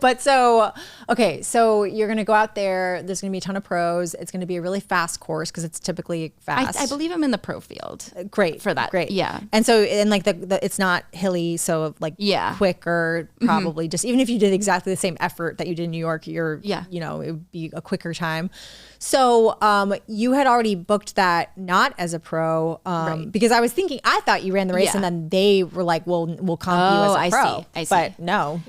[SPEAKER 1] But so, Okay, so you're going to go out there. There's going to be a ton of pros. It's going to be a really fast course because it's typically fast.
[SPEAKER 2] I believe I'm in the pro field.
[SPEAKER 1] Great
[SPEAKER 2] for that.
[SPEAKER 1] Great.
[SPEAKER 2] Yeah.
[SPEAKER 1] And so, and like it's not hilly. So like quicker, probably just even if you did exactly the same effort that you did in New York, you know, it would be a quicker time. So you had already booked that not as a pro because I was thinking, I thought you ran the race and then they were like, well, we'll comp you as a pro.
[SPEAKER 2] I see.
[SPEAKER 1] But no.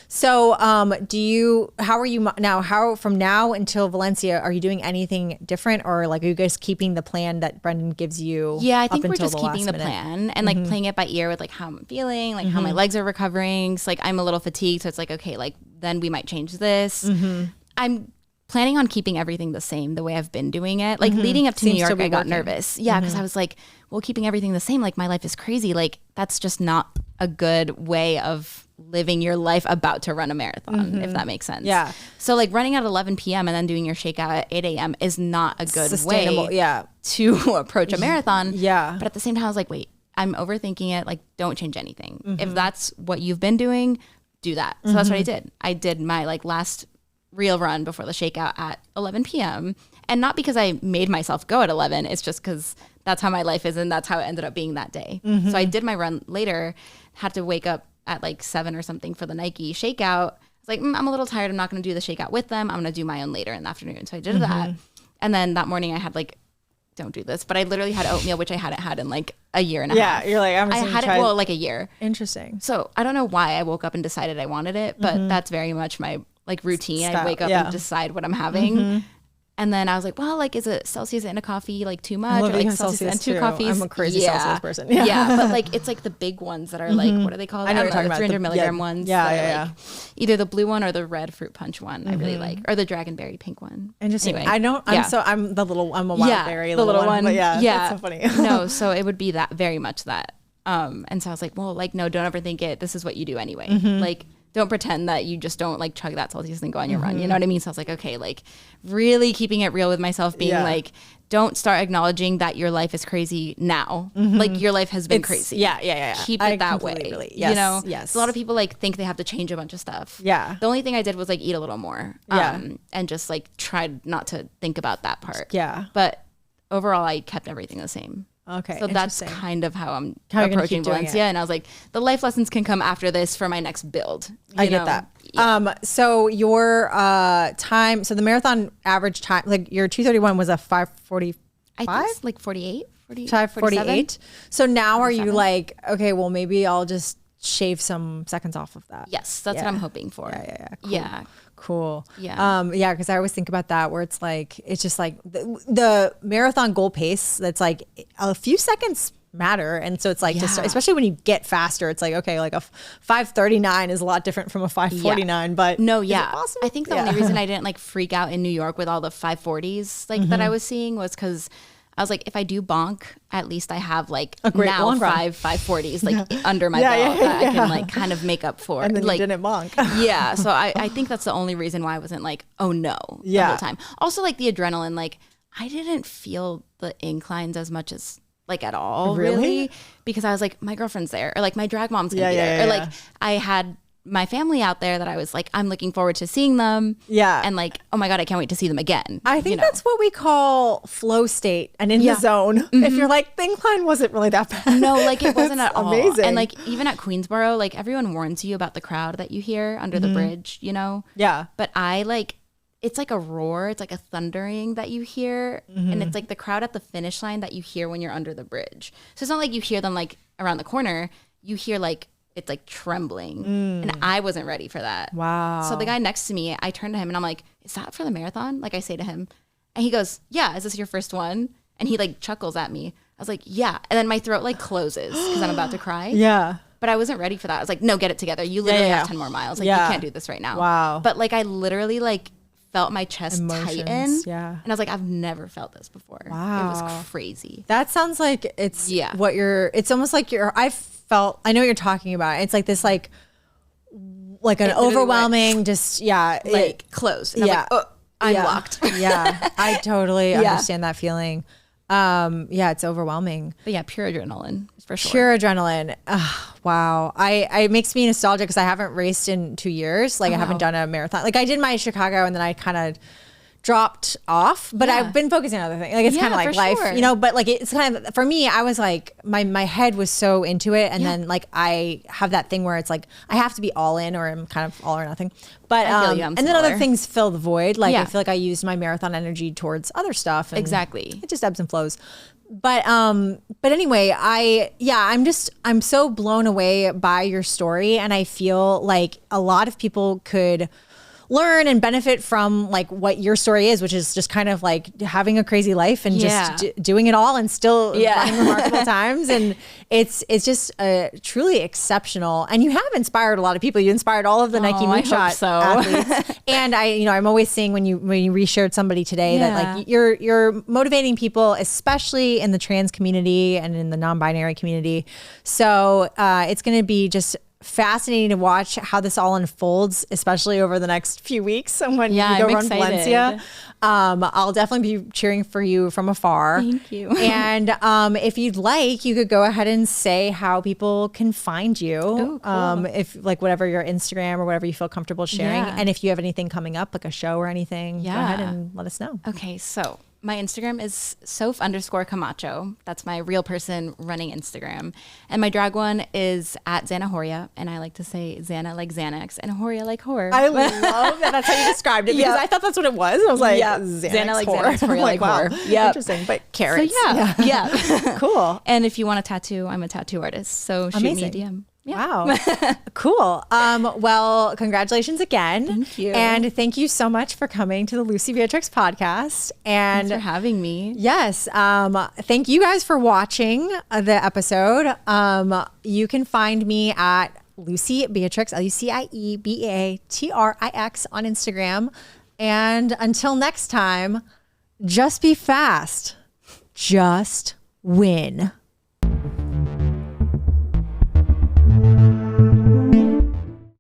[SPEAKER 1] So how are you now, from now until Valencia, are you doing anything different or like are you guys keeping the plan that Brendan gives you?
[SPEAKER 2] Yeah, I think we're just keeping the plan and like playing it by ear with like how I'm feeling, like how my legs are recovering. So like I'm a little fatigued. So it's like, okay, like then we might change this. I'm planning on keeping everything the same the way I've been doing it. Like leading up to New York, I got nervous. Yeah, because I was like, well, keeping everything the same, like my life is crazy. Like that's just not a good way of living your life about to run a marathon, if that makes sense.
[SPEAKER 1] Yeah.
[SPEAKER 2] So like running at 11 p.m. and then doing your shakeout at 8 a.m. is not a good way to approach a marathon.
[SPEAKER 1] Yeah.
[SPEAKER 2] But at the same time, I was like, wait, I'm overthinking it. Like, don't change anything. If that's what you've been doing, do that. So that's what I did. I did my like last real run before the shakeout at 11 p.m. And not because I made myself go at 11. It's just because that's how my life is and that's how it ended up being that day. So I did my run later, had to wake up at like 7 or something for the Nike shakeout. I was like, I'm a little tired. I'm not going to do the shakeout with them. I'm going to do my own later in the afternoon. So I did that. And then that morning I had like, don't do this, but I literally had oatmeal, which I hadn't had in like a year and a half.
[SPEAKER 1] Yeah, you're like,
[SPEAKER 2] I had it, well, like a year.
[SPEAKER 1] Interesting.
[SPEAKER 2] So I don't know why I woke up and decided I wanted it, but that's very much my like routine. I wake up and decide what I'm having. And then I was like, well, like, is a Celsius and a coffee like too much? Or like Celsius and 2 coffees?
[SPEAKER 1] I'm a crazy Celsius person.
[SPEAKER 2] Yeah, but like it's like the big ones that are like, what are they called?
[SPEAKER 1] I know what you're talking about.
[SPEAKER 2] 300 milligram ones.
[SPEAKER 1] Yeah.
[SPEAKER 2] Like either the blue one or the red fruit punch one. I really like, or the dragonberry pink one.
[SPEAKER 1] Interesting.
[SPEAKER 2] Anyway,
[SPEAKER 1] I'm a wild berry
[SPEAKER 2] the little one.
[SPEAKER 1] But that's so funny.
[SPEAKER 2] No, so it would be that, very much that. And so I was like, well, like, no, don't overthink it. This is what you do anyway. Like, don't pretend that you just don't like chug that Celsius and go on your run. You know what I mean? So I was like, okay, like really keeping it real with myself, being like, don't start acknowledging that your life is crazy now. Like your life has been crazy.
[SPEAKER 1] Yeah.
[SPEAKER 2] Keep it that way.
[SPEAKER 1] Yes,
[SPEAKER 2] you know?
[SPEAKER 1] Yes.
[SPEAKER 2] So a lot of people like think they have to change a bunch of stuff.
[SPEAKER 1] Yeah.
[SPEAKER 2] The only thing I did was like eat a little more. And just like tried not to think about that part.
[SPEAKER 1] Yeah.
[SPEAKER 2] But overall, I kept everything the same.
[SPEAKER 1] Okay.
[SPEAKER 2] So that's kind of how I'm
[SPEAKER 1] you're
[SPEAKER 2] approaching Valencia. And I was like, the life lessons can come after this for my next build.
[SPEAKER 1] I get that. Yeah. So your time, so the marathon average time, like your 2:31 was a 5:45?
[SPEAKER 2] I think it's like 48,
[SPEAKER 1] 48. So now are you like, okay, well maybe I'll just shave some seconds off of that?
[SPEAKER 2] Yes, that's what I'm hoping for.
[SPEAKER 1] Yeah. Cool.
[SPEAKER 2] Yeah.
[SPEAKER 1] Because I always think about that where it's like, it's just like the marathon goal pace that's like a few seconds matter. And so it's like, just, especially when you get faster, it's like, okay, like a 5:39 is a lot different from a 5:49, but
[SPEAKER 2] no,
[SPEAKER 1] is it possible?
[SPEAKER 2] I think the only reason I didn't like freak out in New York with all the 5:40s like that I was seeing was because I was like, if I do bonk, at least I have like
[SPEAKER 1] a great
[SPEAKER 2] now 5:40s like under my belt that I can like kind of make up for.
[SPEAKER 1] And then
[SPEAKER 2] like,
[SPEAKER 1] you didn't bonk.
[SPEAKER 2] So I think that's the only reason why I wasn't like, oh no, the whole time. Also like the adrenaline, like I didn't feel the inclines as much as like at all really because I was like, my girlfriend's there or like my drag mom's gonna be there or like I had my family out there that I was like, I'm looking forward to seeing them. Yeah. And like, oh my God, I can't wait to see them again.
[SPEAKER 1] I think that's what we call flow state and in the zone. If you're like, the incline wasn't really that bad.
[SPEAKER 2] No, like it wasn't at all.
[SPEAKER 1] Amazing.
[SPEAKER 2] And like even at Queensboro, like everyone warns you about the crowd that you hear under the bridge, you know?
[SPEAKER 1] Yeah.
[SPEAKER 2] But I like, it's like a roar. It's like a thundering that you hear. And it's like the crowd at the finish line that you hear when you're under the bridge. So it's not like you hear them like around the corner. You hear like, it's like trembling. And I wasn't ready for that.
[SPEAKER 1] Wow.
[SPEAKER 2] So the guy next to me, I turned to him and I'm like, is that for the marathon? Like I say to him. And he goes, yeah, is this your first one? And he like chuckles at me. I was like, yeah. And then my throat like closes because I'm about to cry.
[SPEAKER 1] Yeah.
[SPEAKER 2] But I wasn't ready for that. I was like, no, get it together. You literally have 10 more miles. Like you can't do this right now.
[SPEAKER 1] Wow.
[SPEAKER 2] But like I literally like felt my chest tighten.
[SPEAKER 1] Yeah.
[SPEAKER 2] And I was like, I've never felt this before.
[SPEAKER 1] Wow.
[SPEAKER 2] It was crazy.
[SPEAKER 1] That sounds like it's what you're, it's almost like I know what you're talking about. It's like this like an overwhelming
[SPEAKER 2] like close. And I'm like, oh, I'm locked.
[SPEAKER 1] I totally understand that feeling. Yeah, it's overwhelming.
[SPEAKER 2] But yeah, pure adrenaline for sure.
[SPEAKER 1] Pure adrenaline. Wow. It makes me nostalgic because I haven't raced in 2 years. Like I haven't done a marathon. Like I did my Chicago and then I kind of dropped off, but I've been focusing on other things. Like it's kind of like life, you know, but like it's kind of, for me, I was like, my head was so into it. And then like, I have that thing where it's like, I have to be all in or I'm kind of all or nothing. But, and then other things fill the void. Like I feel like I used my marathon energy towards other stuff. And
[SPEAKER 2] exactly.
[SPEAKER 1] It just ebbs and flows. But anyway, I'm so blown away by your story. And I feel like a lot of people could learn and benefit from like what your story is, which is just kind of like having a crazy life and just doing it all and still running remarkable times. And it's just truly exceptional. And you have inspired a lot of people. You inspired all of the Nike Moonshot athletes. And I'm always seeing when you reshared somebody today that like you're motivating people, especially in the trans community and in the non-binary community. So it's going to be just fascinating to watch how this all unfolds, especially over the next few weeks. And when you go run Valencia, I'll definitely be cheering for you from afar.
[SPEAKER 2] Thank you.
[SPEAKER 1] And if you'd like, you could go ahead and say how people can find you.
[SPEAKER 2] Oh, cool.
[SPEAKER 1] If like whatever your Instagram or whatever you feel comfortable sharing. And if you have anything coming up, like a show or anything, go ahead and let us know.
[SPEAKER 2] Okay, so my Instagram is Sof_Camacho. That's my real person running Instagram. And my drag one is at Xanahoria. And I like to say Xana like Xanax and Horia like horror.
[SPEAKER 1] I love that. That's how you described it because I thought that's what it was. I was like,
[SPEAKER 2] Xana like Xanax, Horia like horror.
[SPEAKER 1] Yeah. Interesting. But carrots.
[SPEAKER 2] So yeah.
[SPEAKER 1] Cool.
[SPEAKER 2] And if you want a tattoo, I'm a tattoo artist. So shoot me a DM.
[SPEAKER 1] Yeah. Wow. Cool. Well, congratulations again.
[SPEAKER 2] Thank you.
[SPEAKER 1] And thank you so much for coming to the Lucie Beatrix podcast. And
[SPEAKER 2] thanks for having me.
[SPEAKER 1] Yes. Thank you guys for watching the episode. You can find me at Lucie Beatrix, LucieBeatrix on Instagram. And until next time, just be fast. Just win.